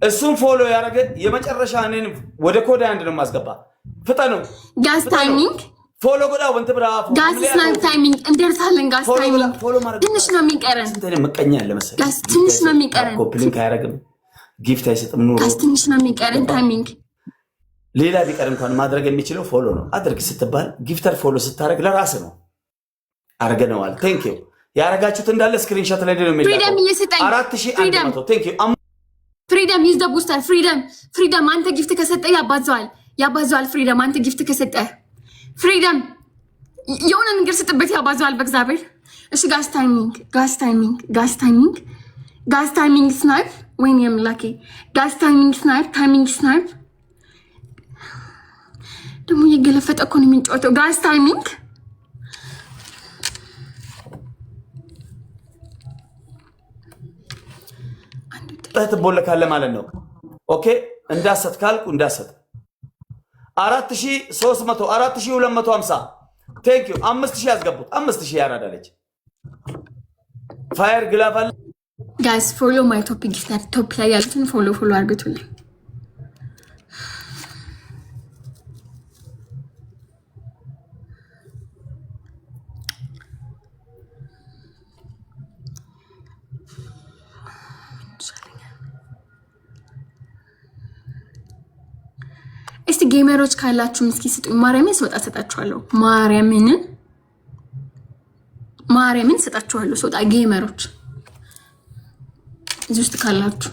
እሱን ፎሎ ያደረገ የመጨረሻ እኔን ወደ ኮዳ አንድ ነው ማስገባ። ፍጠኑ ጋስ ታይሚንግ ፎሎ ጎዳው ወንት ብራፉ ጋስ ስናይፕ ታይሚንግ እንደርሳለን። ጋስ ታይሚንግ ትንሽ ነው የሚቀረን። እንትን መቀኛ ያለ መሰለኝ። ጋስ ትንሽ ነው የሚቀረን። ኮፕሊንግ አያረግም፣ ጊፍት አይሰጥም። ኑሮ ጋስ ትንሽ ነው የሚቀረን ታይሚንግ። ሌላ ቢቀር እንኳን ማድረግ የሚችለው ፎሎ ነው። አድርግ ስትባል ጊፍተር ፎሎ ስታረግ ለራስ ነው። አርገነዋል። ቴንክ ዩ ያረጋችሁት እንዳለ ስክሪንሾት ላይ ነው የሚላከው። ፍሪደም እየሰጠኝ 4100 ቴንክ ዩ ፍሪደም ዩዝ ዘ ቡስተር ፍሪደም አንተ ጊፍት ከሰጠ ያባዘዋል። ፍሪደም አንተ ጊፍት ከሰጠ ፍሪደም የሆነ ነገር ስጥበት ያባዘዋል በእግዚአብሔር። እሺ ጋስ ታይሚንግ ስናይፕ ወይኔ የምላኬ ጋስ ታይሚንግ ስናይፕ ደግሞ እየገለፈጠ እኮ ነው የሚጫወተው። ጋስ ታይሚንግ ትቦለካለህ ማለት ነው። ኦኬ እንዳሰጥ ካልኩ እንዳሰጥ 4300 4250 ቴንክ ዩ 5000 ያስገቡት 5000 ያራዳለች ፋየር ግላቫል ጋይስ ፎሎ ማይ ቶፒክ ጊፍት ቶፕ ላይ ያሉትን ፎሎ አድርጉልኝ። ጌመሮች ካላችሁ እስኪ ስጡኝ። ማርያምን ስወጣ ሰጣችኋለሁ። ማርያምን ሰጣችኋለሁ። ስወጣ ጌመሮች እዚህ ውስጥ ካላችሁ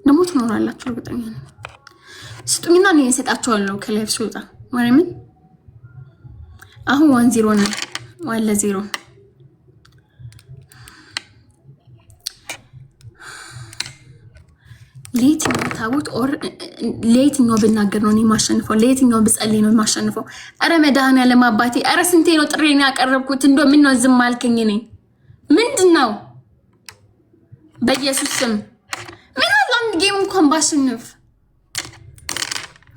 ደግሞ ትኖራላችሁ። እርግጠኛ ነኝ። ስጡኝና እኔ ሰጣችኋለሁ ከላይፍ ስወጣ ማርያምን። አሁን 1-0 ነው ዋለ 0 ለየትኛው ታቦት ኦር ለየትኛው ብናገር ነው እኔ ማሸንፈው? ለየትኛው ብጸልይ ነው ማሸንፈው? አረ መድኃኒዓለም አባቴ፣ አረ ስንቴ ነው ጥሬን ያቀረብኩት? እንደው ምን ነው ዝም አልከኝ? እኔ ምንድነው? በኢየሱስ ስም ምን አለ አንድ ጌም እንኳን ባሸንፍ።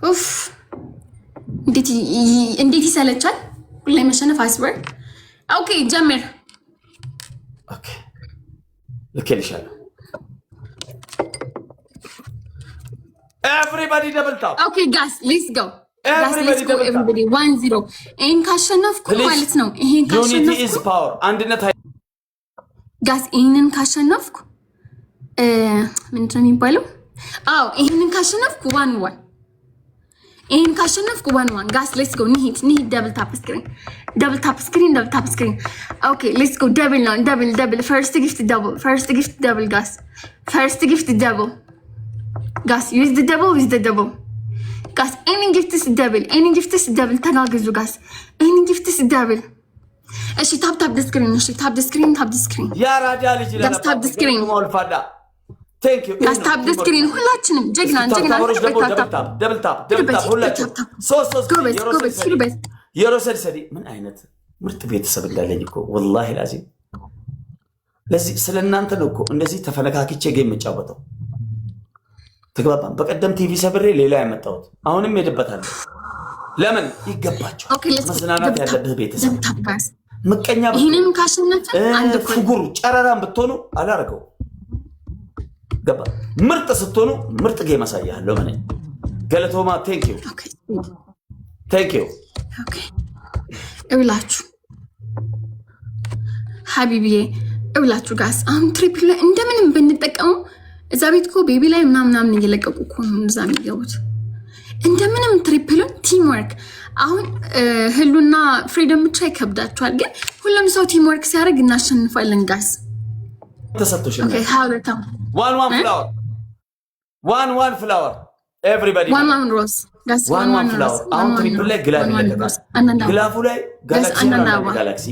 ኡፍ እንዴት ይሰለቻል ሁሌ መሸነፍ። አስበር ኦኬ ጀምር። ኦኬ ልኬልሻለሁ። Everybody double tap. Okay guys, let's go. Everybody 1-0. ይሄን ካሸነፍኩ ማለት ነው። ይሄን ካሸነፍኩ unity is power. አንድነት ጋስ ይሄንን ካሸነፍኩ ምንድን ነው የሚባለው? አዎ ይሄንን ካሸነፍኩ 1-1. ይሄን ካሸነፍኩ 1-1. ጋስ ሌትስ ጎ። ንሂድ double tap screen. Okay, let's go. Double. First gift double guys. First gift double. Guys, use the double. Guys, any gift is double. ተጋግዙ guys. Any gift is double. እሺ ታፕ the screen. ያ ራዳ ልጅ ለላ ታፕ the screen. Thank you. Guys, ታፕ the screen. ሁላችንም ጀግና double tap ሁላችንም ሶስት የሮሰድ ምን አይነት ምርጥ ቤተሰብ እንዳለኝ እኮ ወላሂ ላዚም። ለዚህ ስለናንተ ነው እኮ እንደዚህ ተፈነካክቼ ጌም መጫወተው። ተግባባን። በቀደም ቲቪ ሰብሬ ሌላ ያመጣሁት አሁንም ሄድበታለሁ። ለምን ይገባቸው? መዝናናት ያለብህ ቤተሰብ። ምቀኛ ይሄንን ካሸነፈ አንድ ፍጉር ጨረራን ብትሆኑ አላረገው ገባ። ምርጥ ስትሆኑ ምርጥ ጌም አሳያለሁ። ምን ገለቶማ ቴንክ ዩ ኦኬ እብላችሁ ሀቢቢዬ እብላችሁ ጋስ አሁን ትሪፕል ላይ እንደምንም ብንጠቀሙ እዛ ቤት እኮ ቤቢ ላይ ምናምን እየለቀቁ እኮ ነው እዛ የሚገቡት። እንደምንም ትሪፕልን ቲም ወርክ። አሁን ህሉና ፍሪደም ብቻ ይከብዳቸዋል፣ ግን ሁሉም ሰው ቲም ወርክ ሲያደርግ እናሸንፋለን ጋስ። ተሰጥቶሽ ኦኬ ሃውለታ one flower everybody one rose ጋስ one flower። አሁን ትሪፕል ላይ ግላፍ ይለቀቃል። ግላፉ ላይ ጋላክሲ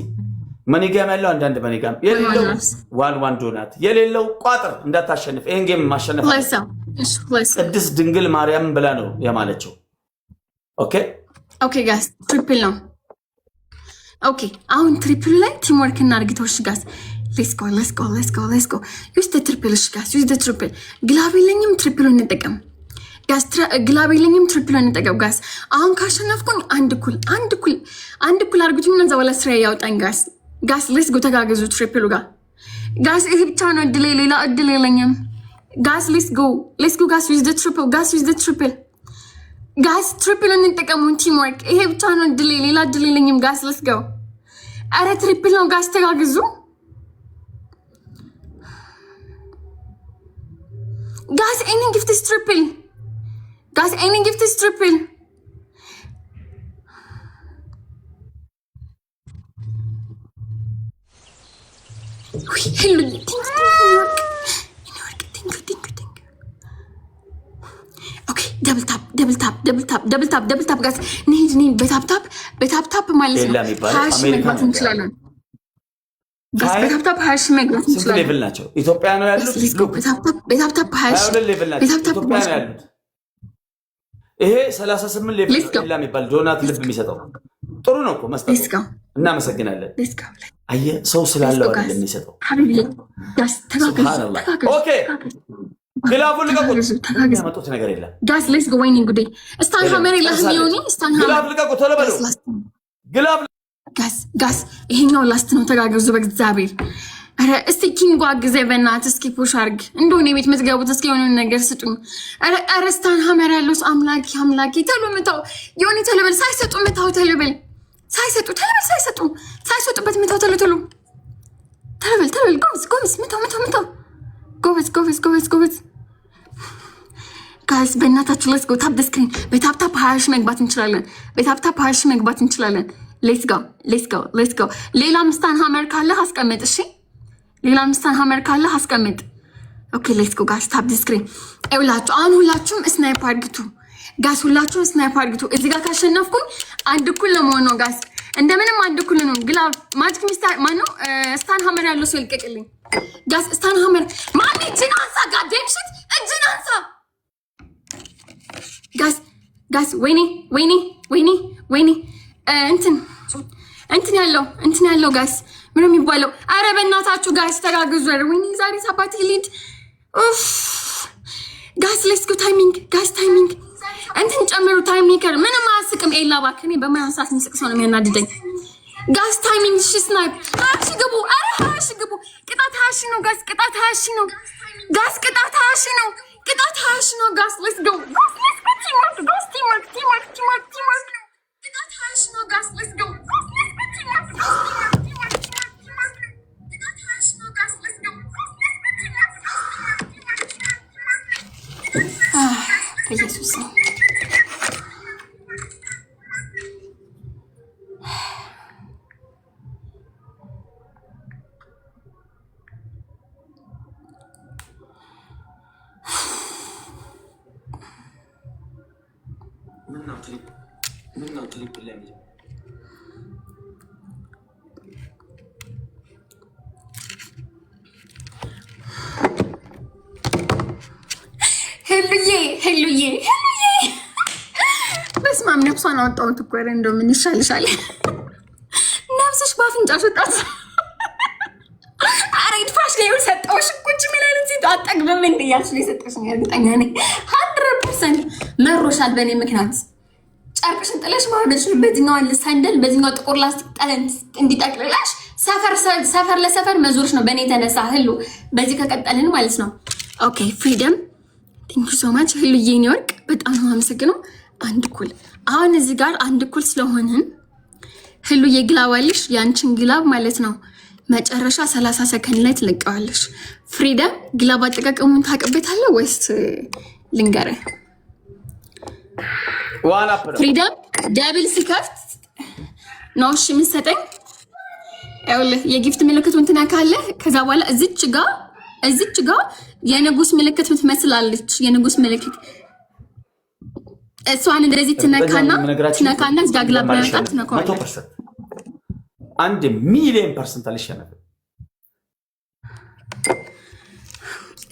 መኒጋም ያለው አንዳንድ መኒጋም የሌለው ዋን ዶናት የሌለው ቋጥር እንዳታሸንፍ። ይሄን ጌም ማሸነፍ ቅድስት ድንግል ማርያም ብላ ነው የማለችው። ኦኬ ጋስ ትሪፕል ነው። ኦኬ አሁን ትሪፕል ላይ ቲም ወርክ እናርግቶሽ ጋስ። ሌትስ ጎ ዩዝ ዘ ትሪፕል ጋስ ዩዝ ዘ ትሪፕል። ግላብ የለኝም ትሪፕል እንጠቀም ጋስ። ግላብ የለኝም ትሪፕል እንጠቀም ጋስ። አሁን ካሸነፍኩኝ አንድ ኩል አርጉኝ እና ዘወላ ስራ ያውጣኝ ጋስ ሌትስ ጎ ተጋገዙ። ትሪፕሉ ጋስ ይሄ ብቻ ነው እድል፣ ሌላ እድል የለኝም ጋስ። ሌትስ ጎ ጋስ ዩዝ ዘ ትሪፕል ጋስ። ትሪፕል እንጠቀሙ ቲም ወርክ። ይሄ ብቻ ነው እድል፣ ሌላ እድል የለኝም ጋስ። ሌትስ ጎ። አረ ትሪፕል ነው ጋስ ተጋገዙ ጋስ። ኤኒ ጊፍት ኢዝ ትሪፕል ጋስ። ኤኒ ጊፍት ኢዝ ትሪፕል hello okay double tap guys. need በታፕ ማለት ነው። ሃሽ መግባት እንችላለን ጋስ። በታፕ ሃሽ መግባት እንችላለን። ሌቭል ናቸው ኢትዮጵያ ነው ያሉት። በታፕ ሃሽ ኢትዮጵያ ነው ያሉት። ይሄ 38 ሌቭል ሌላ የሚባል ዶናት ልብ የሚሰጠው ጥሩ ነው እኮ መስጠት። እናመሰግናለን። አየ ሰው ስላለው አይደለም የሚሰጠው። ኦኬ ግላፉን ልቀቁት። ያመጡት ነገር የለም ጋስ። ሌትስ ጎ ዊኒንግ ጉዴ ስታን ሃመር ለህም ይሁን ስታን ሃመር ግላፍ ልቀቁት። ቶሎ በሉ ግላፍ ጋስ። ይሄኛው ላስት ነው። ተጋገዙ በእግዚአብሔር። አረ እስቲ ኪንጓ ጊዜ በእናትህ እስኪ ፑሽ አድርግ። እንደሆነ ቤት የምትገቡት እስኪ የሆነ ነገር ስጡኝ። አረ ስታን ሃመር ያለው አምላኬ ተሎ ምታው። የሆነ ተለበል ሳይሰጡ ምታው። ተለበል ሳይሰጡበት ምታው። ተለበል ጎበዝ ምታው። ጎበዝ ጋይስ በእናታችሁ ሌትስ ጎ ታፕ ዘ ስክሪን። በታፕታፕ 20 ሺህ መግባት እንችላለን። በታፕታፕ 20 ሺህ መግባት እንችላለን። ሌትስ ጎ። ሌላ ምስታን ሀመር ካለ አስቀምጥ። እሺ ሌላ ምስታን ሀመር ካለ አስቀምጥ። ኦኬ ሌትስ ጎ ጋይስ ታፕ ዘ ስክሪን። ይኸውላችሁ አሁን ሁላችሁም ስናይፕ አድርጉ ጋይስ፣ ሁላችሁም ስናይፕ አድርጉ። እዚህ ጋር ካሸነፍኩኝ አንድ እኩል ለመሆን ነው ጋይስ። እንደምንም አንድ እኩል ነው። ግላብ ማጂክ ሚስታ ማነው ስታን ሀመር ያለው ሰው ይልቀቅልኝ ጋይስ። ስታን ሀመር ማሚ እጅን አንሳ። ጋዴም ሽት እጅን አንሳ ጋይስ። ወይኔ እንትን ያለው ጋይስ ምንም የሚባለው። አረ በእናታችሁ ጋይስ ተጋግዙ። አረ ወይኔ ዛሬ ሳባት ሊድ ኡፍ ጋይስ ሌትስ ጎ። ታይሚንግ እንትን ጨምሩ። ታይም ሜከር ምንም አያስቅም። ኤላ እባክህ እኔ በማያንሳት የሚስቅ ሰው ነው የሚያናድደኝ ጋይስ። ታይሚንግ እሺ ስናይፕ 20 ሺህ ግቡ። አረ 20 ሺህ ግቡ። ቅጣት 20 ሺህ ነው ጋይስ። ቅጣት 20 ሺህ ነው ጋይስ። ቅጣት 20 ሺህ ነው ጋይስ። ሌትስ ጎ ቲምወርክ ቅጣት 20 ሺህ ነው ጋይስ። ሌትስ ጎ በኢየሱስ ነው። ሄሉዬ በስመ አብ ነፍሷን አወጣሁት እኮ። ኧረ እንደው ምን ይሻልሻል? ነፍስሽ በአፍንጫሽ ወጣት። ኧረ ይድፋሽ ላይ ሰጠሁሽ። ቁጭ ሚላል እዚህ አጠግብም እንደ እያልሽ ላይ ሰጠሁሽ። እርግጠኛ ነኝ 100% መሮሻል በእኔ ምክንያት። ጨርቅሽን ጥለሽ ማውደሽ በዚህኛው አለ ሳንደል በዚህኛው ጥቁር ላስቲክ ጠለንት እንዲጠቅልላሽ ሰፈር ለሰፈር መዞርሽ ነው በእኔ የተነሳ ህሉ። በዚህ ከቀጠልን ማለት ነው። ኦኬ ፍሪደም ቴንክ ዩ ሶ ማች ህሉዬ ኒውዮርክ በጣም ነው አመሰግነው። አንድ እኩል አሁን እዚህ ጋር አንድ እኩል ስለሆንን ህሉዬ ግላባልሽ ያንቺን ግላብ ማለት ነው መጨረሻ 30 ሰከንድ ላይ ትለቀዋለሽ። ፍሪደም ግላብ አጠቃቀሙን ታውቅበታለህ ወይስ ልንገርህ? ፍሪደም ደብል ሲከፍት ነው እሺ የምትሰጠኝ። ይኸውልህ የጊፍት ምልክቱን ትነካለህ። ከዛ በኋላ እዚች ጋር የንጉስ ምልክት ምትመስላለች። የንጉስ ምልክት እሷን እንደዚህ ትነካና እዚህ ጋር ግላብ ለመጣት ትነካዋለህ። 1,000,000% አልሸነፍም።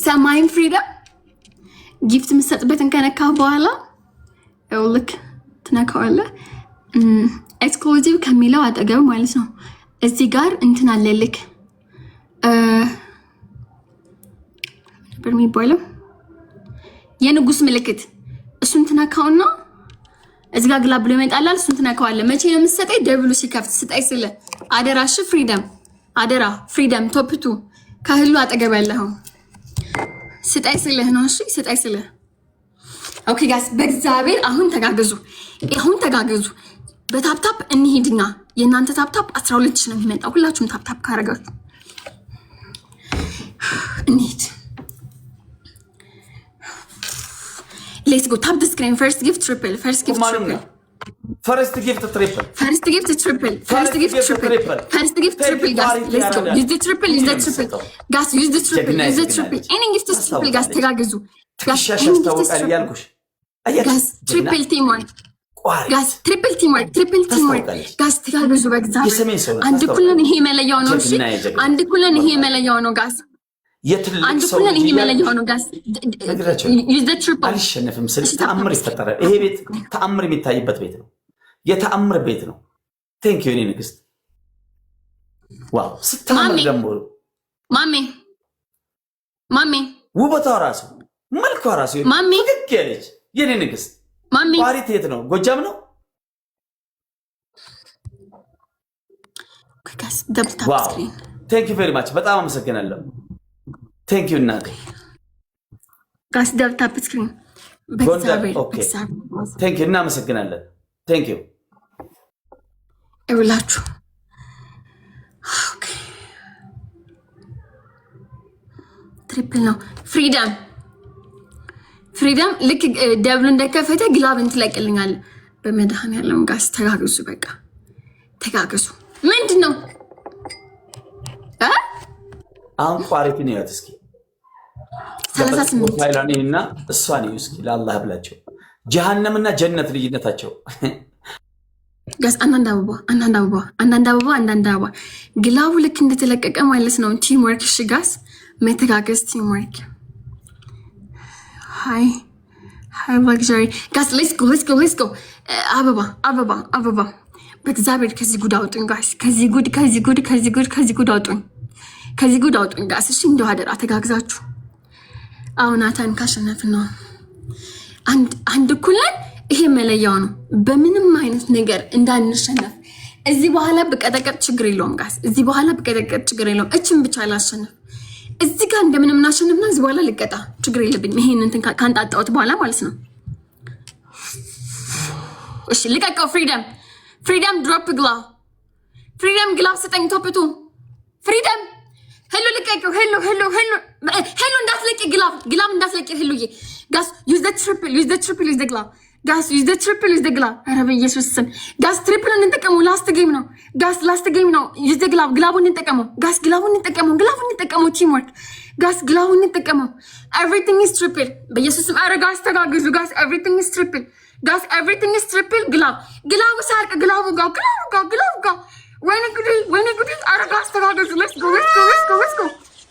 ሰማይን ፍሪደም ጊፍት የምትሰጥበትን ከነካ በኋላ ልክ ትነካዋለህ። ኤክስክሉዚቭ ከሚለው አጠገብ ማለት ነው። እዚህ ጋር እንትን አለልክ ነበር የሚባለው የንጉስ ምልክት። እሱን ትነካውና እዚህ ጋር ግላብ ብሎ ይመጣላል። እሱን ትነካዋለህ። መቼ ነው የምትሰጠኝ? ደብሉ ሲከፍት ስጠይ ስለ አደራሽ ፍሪደም፣ አደራ ፍሪደም ቶፕቱ ከህሉ አጠገብ ያለኸው ስጠይ ስልህ ነው። እሺ ስጠይ ስልህ። ኦኬ ጋይስ በእግዚአብሔር አሁን ተጋገዙ። በታፕታፕ እንሂድና የእናንተ ታፕታፕ 12 ሺህ ነው የሚመጣው። ሁላችሁም ታፕታፕ ካረጋችሁ እንሂድ። ሌትስ ጎ ታፕ ዘ ስክሪን። ፈርስት ጊፍት ትሪፕል። ፈርስት ጊፍት ትሪፕል። ፈርስት ጊፍት ትሪፕል ጋስ ሌትስ ጎ ዩዝ ዘ ትሪፕል ጋስ ዩዝ ዘ ትሪፕል ኤኒ ጊፍት ትሪፕል ጋስ ተጋገዙ ጋስ ትሪፕል ቲም ወርክ ጋስ ትሪፕል ቲም ወርክ ጋስ ተጋገዙ። በእግዚአብሔር አንድ ኩለን ይሄ መለያው ነው። እሺ አንድ ኩለን ይሄ መለያው ነው ጋስ አንድ ኩለን ይሄ መለያው ነው ጋስ ዩዝ ዘ ትሪፕል። አልሸነፍም ስል ተአምር ይፈጠራል። ይሄ ቤት ተአምር የሚታይበት ቤት ነው። የተአምር ቤት ነው። ቴንክ ዩ እኔ ንግስት። ዋው ስታምር ደግሞ ማሜ ውበቷ ራሱ መልኳ ራሱ ትክክ ያለች የኔ ንግስት። ባሪት የት ነው? ጎጃም ነው። ዋው ቴንክ ዩ ቬሪ ማች በጣም አመሰግናለሁ። ቴንክ ዩ እናቴ። ጋስ ደብታፕ ስክሪን ቴንክ ዩ እናመሰግናለን። ቴንክ ዩ ይውላችሁ። ትሪፕል ነው። ፍሪደም ፍሪደም ልክ ደብሉ እንደከፈተ ግላብን ትለቅልኛል በመድኃኒዓለም ጋስ ተጋግዙ በቃ ተጋግዙ ምንድነው አሁን ቋሪት ነው እስኪ 38 ፋይላኔና እሷን እስኪ ለአላህ ብላችሁ ጀሃነምና ጀነት ልዩነታቸው ጋስ አንዳንድ አበባ ግላቡ ልክ እንደተለቀቀ ማለት ነው ቲም ወርክ እሺ ጋስ መተጋገዝ ቲም ወርክ ሃይ luxury ጋስ let's go አበባ በእግዚአብሔር ከዚህ ጉድ አውጡኝ ጋስ ከዚህ ጉድ አውጡኝ ጋስ እሺ እንደው አደራ ተጋግዛችሁ አሁን አታን ካሸነፍን ነው አንድ ኩለን ይሄ መለያው ነው በምንም አይነት ነገር እንዳንሸነፍ እዚህ በኋላ በቀጠቀጥ ችግር የለውም ጋስ እችን ብቻ ላሸነፍ እዚህ ጋር እንደምንም እናሸንፍና እዚህ በኋላ ልቀጣ ችግር የለብኝም ይሄን እንትን ካንጣጣውት በኋላ ማለት ነው እሺ ልቀቀው ፍሪደም ድሮፕ ግላብ ስጠኝ ቶፕቱ ፍሪደም ሄሎ ልቀቀው ሄሎ እንዳትለቂ ግላብ እንዳትለቂ ሄሎዬ ጋስ ዩዝ ዘ ትሪፕል ዩዝ ዘ ግላብ ጋስ ዩዝ ዘ ትሪፕል ዩዝ ዘ ግላብ ኧረ በኢየሱስ ስም ጋስ ትሪፕልን እንጠቀመው ላስት ጌም ነው ዩዝ ዘ ግላቡን እንጠቀመው ጋስ ግላቡን እንጠቀመው ቲም ወርክ ጋስ ግላቡን እንጠቀመው ኤቭሪቲንግ ኢዝ ትሪፕል በኢየሱስ ስም ኧረ ጋስ ተጋግዙ ጋስ ኤቭሪቲንግ ኢዝ ትሪፕል ግላቡ ሳልቅ ግላቡ ጋር ወይኔ ጉዴ ኧረ ጋስ ተጋግዙ ሌትስ ጎ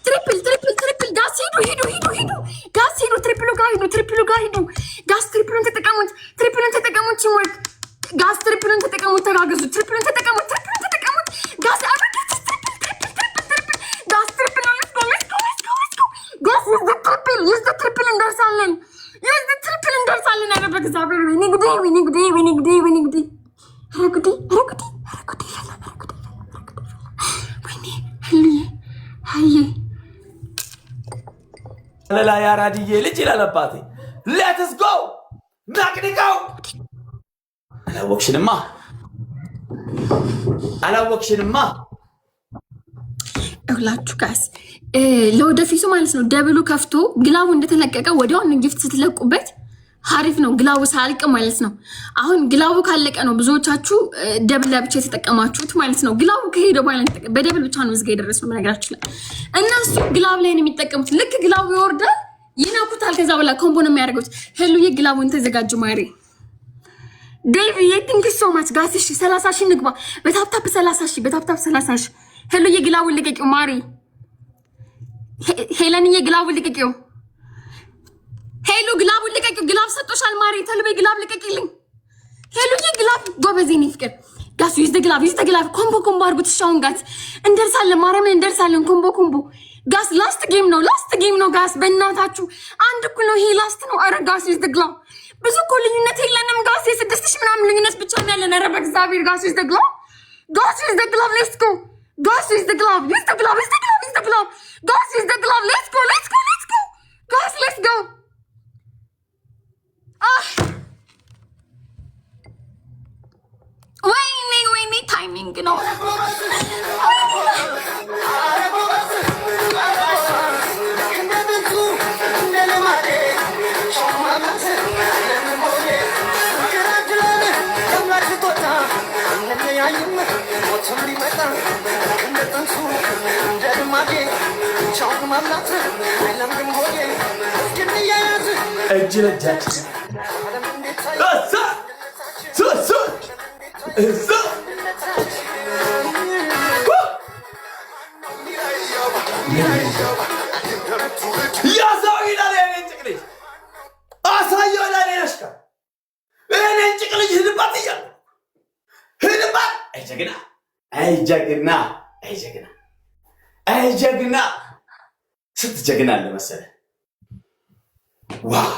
ትሪፕል ጋስ ሂዱ ጋስ ሂዱ ትሪፕሉ ጋር ሂዱ ጋስ ትሪፕሉን ተጠቀሙት ቲም ወርክ ጋስ ትሪፕሉን ተጠቀሙት ተጋግዙ ትሪፕሉን ተጠቀሙት ጋስ ጋስ ትሪፕል ጋስ ዩዝ ዘ ትሪፕል እንደርሳለን ኧረ በእግዚአብሔር ወይኔ ጉዴ ሀዬ ለላ ያራዲዬ ልጅ ይላል አባቴ ሌትስ ጎ ናቅድቀው አላወቅሽንማ እውላችሁ ጋስ ለወደፊቱ ማለት ነው ደብሉ ከፍቶ ግላቡ እንደተለቀቀ ወዲያውኑ ጊፍት ስትለቁበት ሀሪፍ ነው ግላቡ ሳልቅ ማለት ነው አሁን ግላቡ ካለቀ ነው ብዙዎቻችሁ ደብል ለብቻ የተጠቀማችሁት ማለት ነው ግላቡ ከሄደ በኋላ በደብል ብቻ ነው እዚህ ጋር የደረሰው ነገራችሁ ላይ እነሱ ግላብ ላይ ነው የሚጠቀሙት ልክ ግላቡ ይወርዳል ይናኩታል ከዛ በኋላ ኮምቦ ነው የሚያደርጉት ሄሉዬ ግላቡን ተዘጋጁ ማሪ ዴቪ ቲንክ ሶ ማች ጋስ እሺ 30 ሺህ ንግባ በታፕታፕ 30 ሺህ ሄሉዬ ግላቡን ልቀቂው ማሪ ሄለንዬ ግላቡን ልቀቂው ሄሉ ግላቡን ልቀቂው ግላብ ሰጥቶሻል ማሪ ተልበይ ግላብ ልቀቂልኝ ሄሉዬ ግላብ ጎበዜኔ ፍቅር ጋስ ዩዝ ዘ ግላብ ኮምቦ አድርጉት ሻውን ጋስ እንደርሳለን ማርያምን እንደርሳለን ኮምቦ ጋስ ላስት ጌም ነው ጋስ በእናታችሁ አንድ እኩል ነው ይሄ ላስት ነው ኧረ ጋስ ዩዝ ዘ ግላብ ብዙ እኮ ልዩነት የለንም ጋስ የ6000 ምናምን ልዩነት ብቻ ነው ያለን ኧረ በእግዚአብሔር ጋስ ዩዝ ዘ ግላብ ሌትስ ጎ ጋስ ዩዝ ዘ ግላብ ጋስ ዩዝ ዘ ግላብ ሌትስ ጎ ጋስ ሌትስ ጎ ወይኔ ታይሚንግ ነው እጅ ለእጃችን ያዛው ይላል የኔን ጭቅልጅ አሳየው ይላል የነሽካ የኔን ጭቅልጅ ህድባት እያለ ህድባት አይ ጀግና ስትጀግና አለ መሰለህ ዋው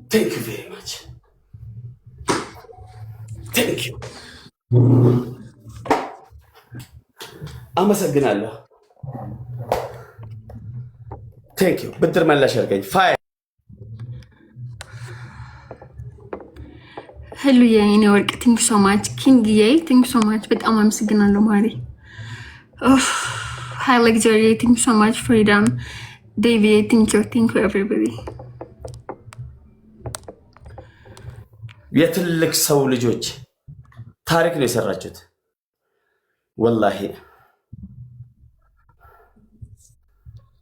Thank you very much. Thank you. አመሰግናለሁ። ቴንክ ዩ ብድር መላሽ ያርገኝ ፋይር ሄሎ የኔ ወርቅ ቲንክ ሶ ማች ኪንግዬ ቲንክ ሶ ማች በጣም አመሰግናለሁ ማሪ ሃይ ሌክቸሪ ቲንክ ሶ ማች ፍሪደም ዴቪ ቲንክ ዩ ኤቨሪባዲ የትልቅ ሰው ልጆች ታሪክ ነው የሰራችሁት ወላሂ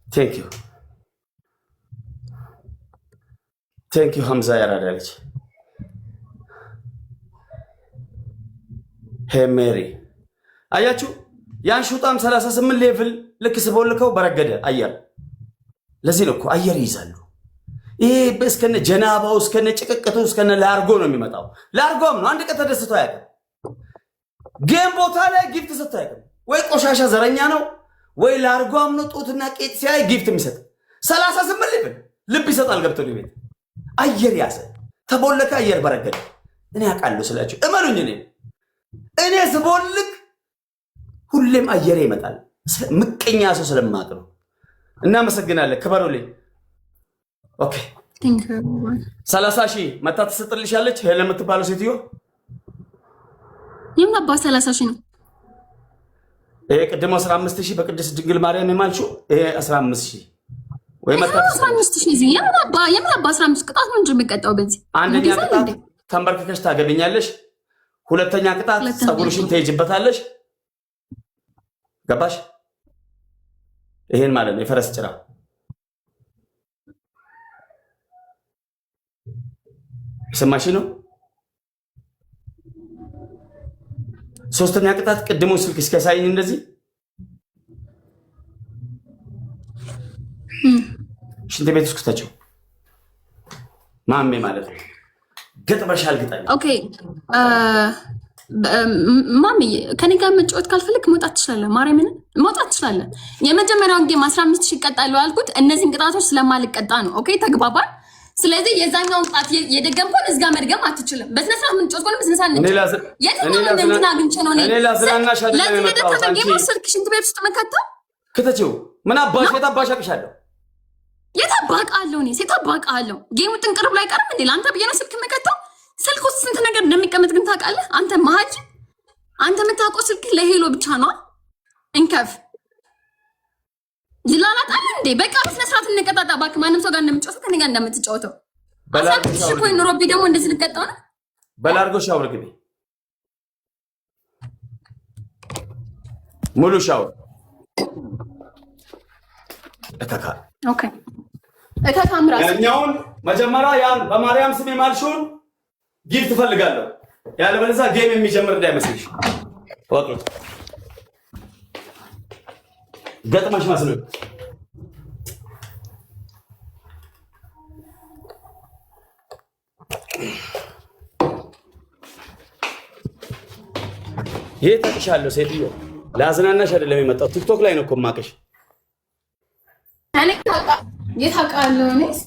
ቴንክ ዩ ሐምዛ ያራዳለች ሄሜሪ አያችሁ ያን ሹጣም 38 ሌቭል ልክ ስቦልከው በረገደ አየር ለዚህ ነው እኮ አየር ይይዛሉ ይሄ በስከነ ጀናባው እስከነ ጭቅቅቱ እስከነ ላርጎ ነው የሚመጣው ላርጎም ነው አንድ ቀን ተደስቶ ያቀ ጌም ቦታ ላይ ጊፍት ሰጥቶ ያቀ ወይ ቆሻሻ ዘረኛ ነው ወይ ላርጎም ነው ጡትና ቄጥ ሲያይ ጊፍት የሚሰጥ 38 ሌቭል ልብ ይሰጣል ገብቶ ቤት አየር ያዘ ተቦለከ አየር በረገደ እኔ አውቃለሁ ስላችሁ እመኑኝ እኔ ስቦልክ ሁሌም አየር ይመጣል ምቀኛ ሰው ስለማቅ ነው እናመሰግናለን ክበሩልኝ ኦኬ 30,000 መታ ትሰጥልሻለች ሄለን የምትባለው ሴትዮ የምናባ 30,000 ነው ይሄ ቅድም 15,000 በቅድስት ድንግል ማርያም የማልሽው ይሄ 15,000 ወይ መታ 15,000 እዚህ የምናባ 15 ቅጣት ነው እንጂ የሚቀጣው በዚህ አንደኛ ቅጣት ተንበርክከሽ ታገቢኛለሽ ሁለተኛ ቅጣት ጸጉርሽን ትሄጂበታለሽ ገባሽ ይሄን ማለት ነው የፈረስ ጭራ ሰማሽ ነው ሶስተኛ ቅጣት ቅድሙ ስልክ እስከሳይኝ እንደዚህ ሽንት ቤት ውስጥ ከተቸው ማሜ ማለት ነው ገጥመሻል ግጣኝ ኦኬ ማሚ ከኔ ጋር መጫወት ካልፈልክ መውጣት ትችላለህ ማርያምን መውጣት ትችላለህ የመጀመሪያውን ጌም 15,000 ይቀጣሉ አልኩት እነዚህን ቅጣቶች ስለማልቀጣ ነው ኦኬ ተግባባን ስለዚህ የዛኛውን ቅጣት የደገምኩን እዝጋ መድገም አትችልም በስነ ስርዓት ምን ጮት ቆን በስነ ስርዓት ነው የትኛውን እንትና አግኝቼ ነው እኔ ላዝናናሽ አይደለም የመጣሁት አንቺ ስልክ ሽንት ቤት ውስጥ መከተው ከተቸው ምን አባሽ የታባሻቅሻለሁ የታባቃለሁ እኔ የታባቃለሁ ጌሙ ጥንቅር ብሎ አይቀርም እንዴ ለአንተ ብዬ ነው ስልክ መከተው ስልክ ውስጥ ስንት ነገር እንደሚቀመጥ ግን ታውቃለህ አንተ ማጅ አንተ የምታውቀው ስልክ ለሄሎ ብቻ ነው እንከፍ ይላላጣል እንዴ በቃ በስነ ስርዓት እንቀጣጣ ባክ ማንም ሰው ጋር እንደምትጫወተው ከኔ ጋር እንደምትጫወተው አሳጥሽ ኮይ ኑሮቢ ደግሞ እንደዚህ ልቀጣው ነው በላርጎ ሻወር ግቢ ሙሉ ሻወር እከካ ኦኬ እከካ ምራስ ያኛውን መጀመሪያ ያን በማርያም ስም የማልሽውን ጊፍት ፈልጋለሁ ያለበለዚያ ጌም የሚጀምር እንዳይመስልሽ ወጡ ገጥማሽ መስሎ የታቅሻለሁ ሴትዮ ላዝናናሽ አይደለም የመጣው ቲክቶክ ላይ ነው እኮ ማቀሽ እኔ የታውቃለሁ እኔስ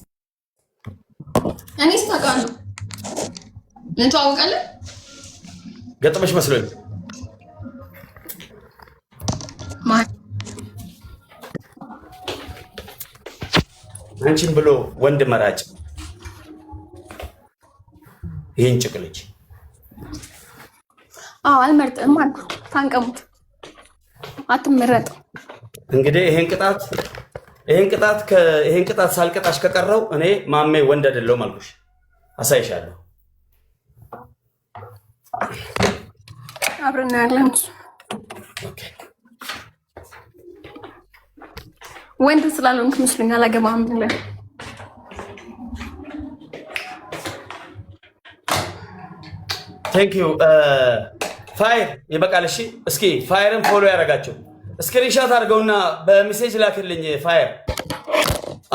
ታውቃለሁ እንተዋወቃለን ገጥመሽ መስሎኝ አንቺን ብሎ ወንድ መራጭ ይህን ጭቅልጅ አልመርጥም አልኩ ታንቀሙት አትመረጥ እንግዲህ ይሄን ቅጣት ሳልቀጣሽ ከቀረው እኔ ማሜ ወንድ አይደለሁም አልኩሽ አሳይሻለሁ አብረን ያለን ወንድ ስላልሆንክ መስሎኝ አላገባም ብለህ ቴንክ ዩ ፋይር ይበቃል እሺ እስኪ ፋይርን ፎሎ ያደርጋቸው ስክሪንሻት አድርገውና በሜሴጅ ላክልኝ ፋየር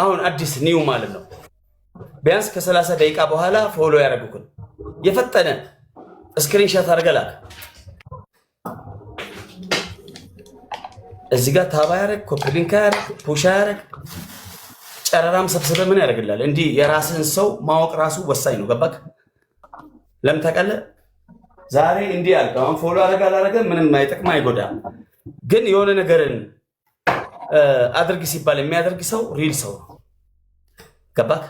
አሁን አዲስ ኒው ማለት ነው ቢያንስ ከ30 ደቂቃ በኋላ ፎሎ ያደርጉኩን የፈጠነ ስክሪንሻት አድርገህ ላክ እዚህ ጋር ታባ ያደርግ ኮፒ ሊንክ ያደርግ ፑሽ ያደርግ ጨረራም ሰብስበህ ምን ያደርግልሃል እንዲህ የራስህን ሰው ማወቅ ራሱ ወሳኝ ነው ገባክ ለምን ታውቃለህ ዛሬ እንዲህ አልክ አሁን ፎሎ አደረገ ምንም አይጠቅም አይጎዳም ግን የሆነ ነገርን አድርግ ሲባል የሚያደርግ ሰው ሪል ሰው ነው ገባክ?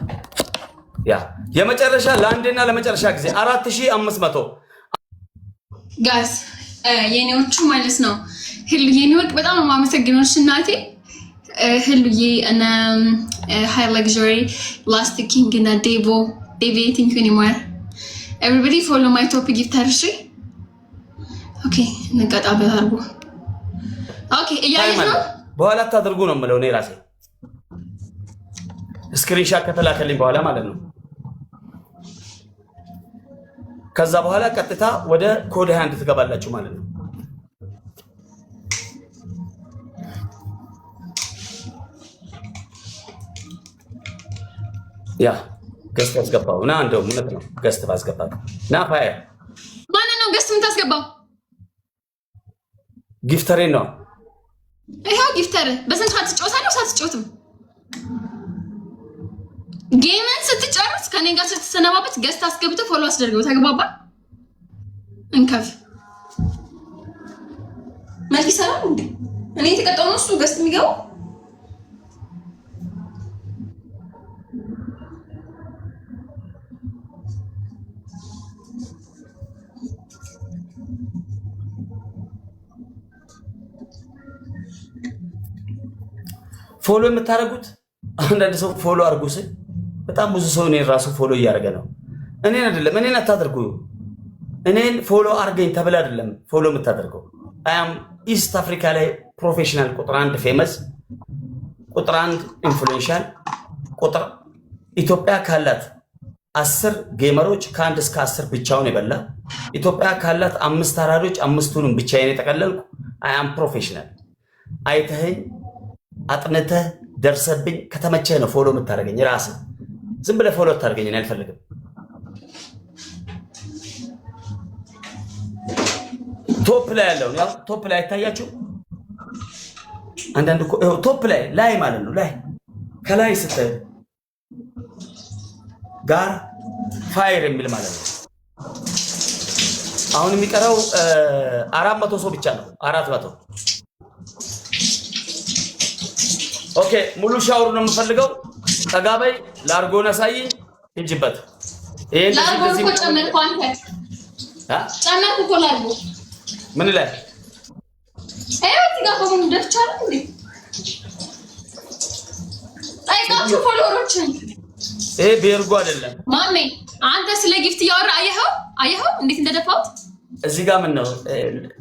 ያ የመጨረሻ ለአንዴና ለመጨረሻ ጊዜ 4500 ጋዝ የኔዎቹ ማለት ነው። ህልዬ የኔወርቅ በጣም የማመሰግነው እናቴ ህልዬ እና ሃይ ላግዠሪ ላስቲክ ኪንግ እና ዴቮ ቲንክ ዩ ኒሞር ኤቨሪባዲ ፎሎ ማይ ቶፕ ጊፍተር እሺ። ኦኬ እንቀጣበት አርጉ። ኦኬ እያየህ ነው። በኋላ ታደርጉ ነው የምለው እኔ ራሴ ስክሪንሻት ከተላከልኝ በኋላ ማለት ነው። ከዛ በኋላ ቀጥታ ወደ ኮድ 21 ትገባላችሁ ማለት ነው። ያ ገስት አስገባው እና እንደው ምን ነው ገስት ባስገባው ና ፋየር ማን ነው ገስት የምታስገባው? ጊፍተሬ ነው። ይሄው ጊፍተር በስንት ሰዓት ትጫወታለህ? ሳትጫወትም ጌምን ስትጨርስ ከኔ ጋር ስትሰነባበት ገስት አስገብተህ ፎሎ አስደርገው። ተግባባ? እንከፍ መልክ ሰላም እንዴ እኔ ተቀጣው ነው እሱ ገስት የሚገባው። ፎሎ የምታደርጉት አንዳንድ ሰው ፎሎ አድርጉ ስል በጣም ብዙ ሰው እኔን ራሱ ፎሎ እያደረገ ነው። እኔን አይደለም፣ እኔን አታደርጉ። እኔን ፎሎ አድርገኝ ተብለ አይደለም ፎሎ የምታደርገው። አያም ኢስት አፍሪካ ላይ ፕሮፌሽናል ቁጥር 1 ፌመስ፣ ቁጥር 1 ኢንፍሉዌንሻል፣ ቁጥር ኢትዮጵያ ካላት 10 ጌመሮች ከ1 እስከ 10 ብቻውን የበላ ኢትዮጵያ ካላት 5 አራዶች 5ቱንም ብቻዬን የጠቀለልኩ አያም ፕሮፌሽናል። አይተኸኝ አጥንተህ ደርሰብኝ ከተመቸህ ነው ፎሎ የምታደርገኝ። ራስህ ዝም ብለህ ፎሎ ታደርገኝ እኔ አልፈልግም። ቶፕ ላይ ያለው ያው ቶፕ ላይ አይታያችሁ? አንዳንድ እኮ ቶፕ ላይ ማለት ነው። ላይ ከላይ ስትል ጋር ፋየር የሚል ማለት ነው። አሁን የሚቀረው 400 ሰው ብቻ ነው። 400 ኦኬ። ሙሉ ሻወር ነው የምፈልገው። ተጋባይ ላርጎን አሳይኝ እንጂበት ይሄ ላርጎ እኮ ጨመርኩ። አንተ ጨመርኩ እኮ ላርጎ ምን ላይ እዚህ ጋር ቆሞ ደፍቻለሁ እንዴ? አይቃችሁ ፎሎወሮችን ይሄ ቤርጎ አይደለም ማሜ። አንተ ስለ ጊፍት እያወራ አየኸው እንዴት እንደደፋሁት። እዚህ ጋር ምን ነው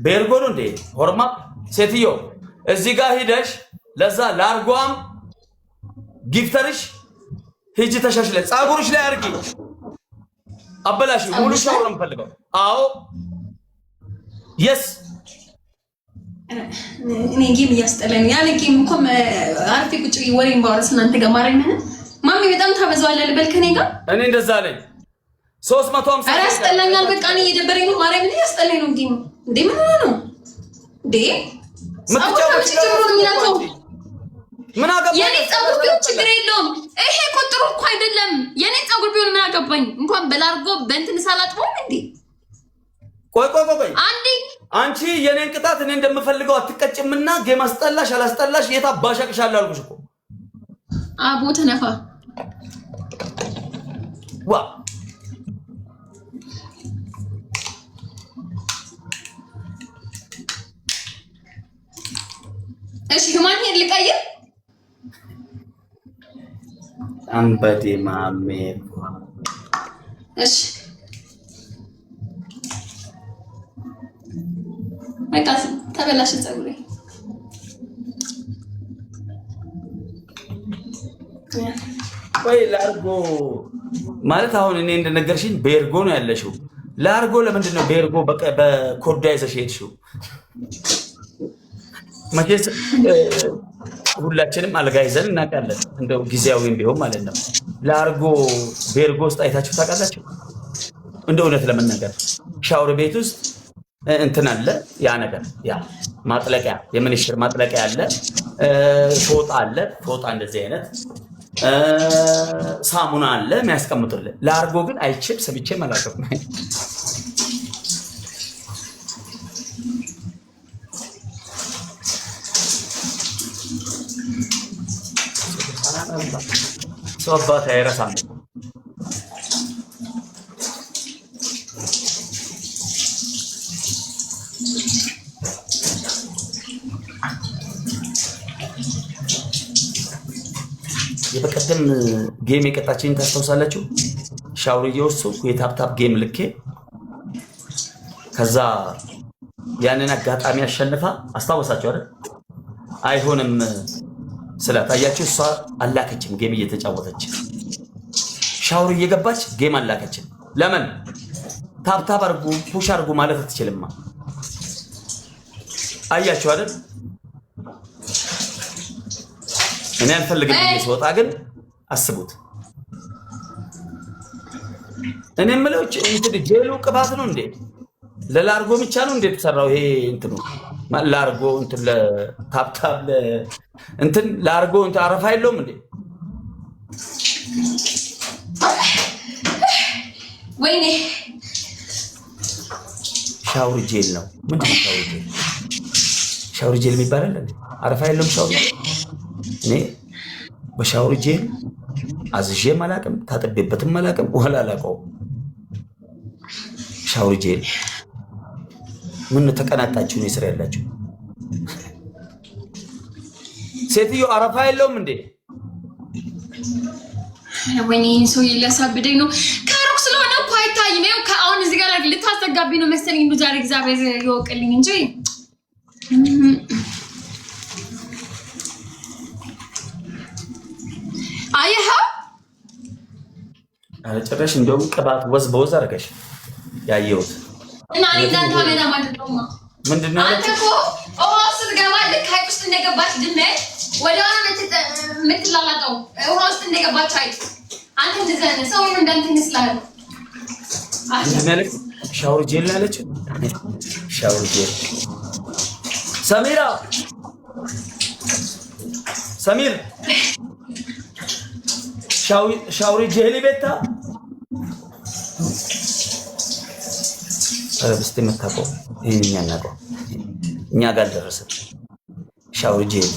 ቤርጎ ነው እንዴ? ሆርማ ሴትዮ እዚህ ጋር ሂደሽ ለዛ ላርጓም ጊፍተርሽ ሂጂ ተሻሽለ ጻጉርሽ ላይ አርጊ። አበላሽ ሙሉ ሻወር ነው የምፈልገው። አዎ የስ እኔ ጌም እያስጠላኝ ያለ ጌም እኮ አርፌ ቁጭ ወሬን ባወራስ እናንተ ጋር ማረኝ። ምን ማሚ በጣም ታበዛዋለህ ልበል ከኔ ጋር እኔ እንደዛ አለኝ 350 ኧረ ያስጠላኛል። በቃ እኔ እየደበረኝ ነው። ማርያም ምን ያስጠላኝ ነው ጌም እንዴ? ምን ነው እንዴ? ምን አገባኝ? የኔ ጸጉር ቢሆን ችግር የለውም። ይሄ ቁጥሩ እኮ አይደለም። የኔ ጸጉር ቢሆን ምን አገባኝ? እንኳን በላርጎ በእንትን ሳላጥበው እንዴ። ቆይ አንዴ አንቺ የኔን ቅጣት እኔ እንደምፈልገው አትቀጭምና ጌም አስጠላሽ አላስጠላሽ የታባሻቅሻለሁ አልኩሽ እኮ። አቦ ተነፋ ዋ እሺ ሁማን ሄድ ልቀይር። አንበዴ ማሜ እሺ በቃ ተበላሽ ጸጉሬ። ወይ ላርጎ ማለት አሁን እኔ እንደነገርሽኝ ቤርጎ ነው ያለሽው። ላርጎ ለምንድን ነው ቤርጎ በኮርዳ ይዘሽ ሄድሽው? መቼስ ሁላችንም አልጋ ይዘን እናውቃለን፣ እንደው ጊዜያዊም ቢሆን ማለት ነው። ላርጎ ቤርጎ ውስጥ አይታችሁ ታውቃላችሁ? እንደ እውነት ለመናገር ሻወር ቤት ውስጥ እንትን አለ፣ ያ ነገር ያ ማጥለቂያ የምንሽር ማጥለቂያ አለ፣ ፎጣ አለ፣ ፎጣ እንደዚህ አይነት ሳሙና አለ የሚያስቀምጡልን። ላርጎ ግን አይችል ሰብቼ መላቀቅ ሰው አባት አይረሳም። የበቀደም ጌም የቀጣችኝ ታስታውሳላችሁ? ሻወር እየወሰድኩ የታፕታፕ ጌም ልኬ ከዛ ያንን አጋጣሚ አሸንፋ አስታወሳችሁ አይደል? አይሆንም ስለታያችሁ እሷ አላከችም። ጌም እየተጫወተች ሻወር እየገባች ጌም አላከችም። ለምን ታፕታፕ አርጉ ፑሽ አርጉ ማለት አትችልማ። አያችሁ አይደል? እኔ አልፈልግም ሲወጣ ግን አስቡት። እኔ የምለው እንትን ጄሉ ቅባት ነው እንዴ? ለላርጎ ብቻ ነው እንዴ ተሰራው? ይሄ እንትኑ ላርጎ እንትን ለታፕታፕ እንትን ላርጎ እንትን አረፋ የለውም እንዴ? ወይኔ ሻወር ጄል ነው። ምንድን ነው ሻወር ጄል? ሻወር ጄል የሚባል አለ እንዴ? አረፋ የለውም ሻወር ጄል። እኔ በሻወር ጄል አዝዤም አላውቅም፣ ታጥቤበትም አላውቅም፣ ወላ አላውቀውም። ሻወር ጄል ምን ተቀናጣችሁ ነው ስራ ያላችሁ? ሴትዮ አረፋ የለውም እንዴ? ወይኔ ሰው ይላሳብደኝ ነው። ከሩቅ ስለሆነ እኮ አይታይም። ይኸው ከአሁን እዚህ ጋር ልታስጠጋቢ ነው መሰለኝ። እንዱ ዛሬ እግዚአብሔር ይወቅልኝ እንጂ አየህ ጭራሽ እንደውም ቅባት ወዝ በወዝ አድርገሽ ያየሁት እና እኔ እንዳንተ አመና ማለት ነው። ምንድን ነው አንተ እኮ ውሃ ውስጥ ገባ ልክ ሀይቅ ውስጥ እንደገባች ድመት ወዲያውኑ የምትላላጠው ውሃ ውስጥ እንደገባች ሀይቅ። አንተ እንደዚያ ነህ። ሰው እንዳንተ ይመስላል። ሻወር ጄል ነው ያለችው። ሻወር ጄል ሰሚራ ሰሚር ሻወር ጄል ቤታ አረብስት የምታውቀው ይሄን እኛ እናውቀው እኛ ጋር ደረሰ። ሻወር ጄል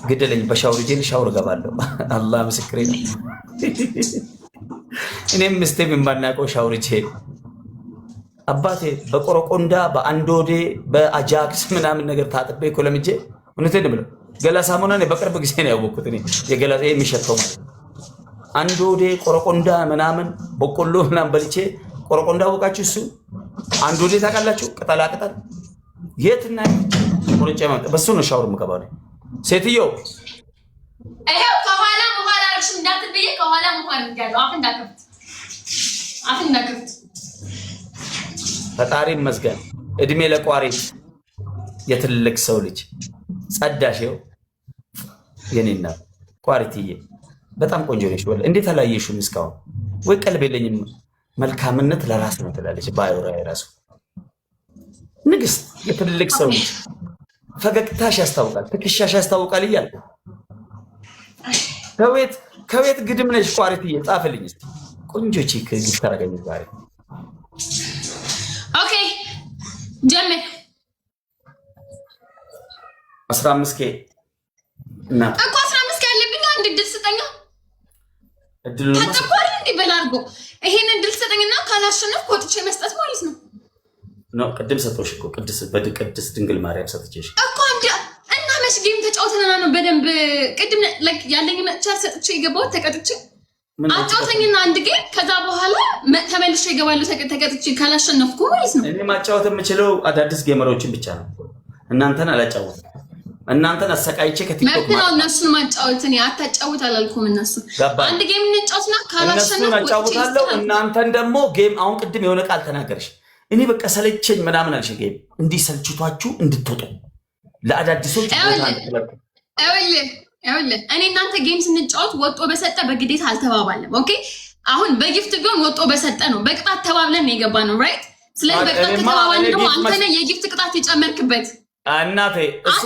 ግደለኝ። በሻወር ጄል ሻወር ገባለሁ። አላህ ምስክሬ ነው። እኔም ምስቴም የማናውቀው ሻወር ጄል አባቴ በቆረቆንዳ በአንዶዴ በአጃክስ ምናምን ነገር ታጥቤ እኮ ለምጄ እውነቴን ነው። ገላ ሳሙና ነው በቅርብ ጊዜ ነው ያወቅኩት እኔ የገላ የሚሸተው ማለት አንዶዴ ቆረቆንዳ ምናምን በቆሎ ምናምን በልቼ ቆረቆንዳ ወቃችሁ እሱ አንዶዴ ታውቃላችሁ? ቅጠላ ቅጠል የትና ቆርጬ ማለት በሱ ነው ሻወር የምገባው ነው። ሴትዮ ይሄው ከኋላ መኋላ አርሽ እንዳትበየ ከኋላ መኋላ እንዳለው አፍ እንዳከፍት ፈጣሪ ይመስገን። እድሜ ለቋሪት የትልቅ ሰው ልጅ ጸዳሽው የኔና ቋሪትዬ በጣም ቆንጆ ነሽ። ወለ እንዴት አላየሽውም እስካሁን? ወይ ቀልብ የለኝም። መልካምነት ለራስ ነው ትላለች ባይወራ የራሱ ንግስት የትልቅ ሰው ልጅ ፈገግታሽ ያስታውቃል፣ ትከሻሽ ያስታውቃል እያለ ከቤት ግድም ነሽ ቋሪትዬ። ጻፈልኝ እስቲ ቆንጆ ቺክ ይታረጋኝ ዛሬ። ኦኬ ጀምር 15K እና እኮ 15K ያለብኝ አንድ ድል ስጠኛ። እድሉን ታጠቋል እንዴ በላርጎ ይሄን ድል ስጠኝና ካላሸነፍኩ ወጥቼ መስጠት ማለት ነው። ነው ቅድም ሰጥቶሽ እኮ ቅድስ ድንግል ማርያም ሰጥቼሽ እኮ አንድ እና መች ጌም ተጫውተና ነው በደንብ ቅድም ያለኝ መጥቻ ሰጥቼ የገባው ተቀጥቼ አጫውተኝና አንድ ጌም ከዛ በኋላ ተመልሼ ይገባሉ ተቀጥቼ ካላሸነፍኩ ማለት ነው። እኔ ማጫወት የምችለው አዳዲስ ጌመሮችን ብቻ ነው። እናንተን አላጫወትም። እናንተን አሰቃይቼ ከቲክቶክ ነው እነሱን ማጫወት እኔ አታጫውት አላልኩም። እነሱ አንድ ጌም እንጫወትና ካላሸነፍኩ አጫውታለሁ። እናንተን ደግሞ ጌም አሁን ቅድም የሆነ ቃል ተናገርሽ። እኔ በቃ ሰለቸኝ ምናምን አልሽ። ጌም እንዲህ ሰልችቷችሁ እንድትወጡ ለአዳዲሶች ይኸውልህ እኔ እናንተ ጌም ስንጫወት ወጦ በሰጠ በግዴታ አልተባባለም። ኦኬ አሁን በጊፍት ቢሆን ወጦ በሰጠ ነው በቅጣት ተባብለን ነው የገባ ነው ራይት። ስለዚህ በቅጣት ከተባባልን ደግሞ አንተ ነህ የጊፍት ቅጣት የጨመርክበት እናቴ እሱ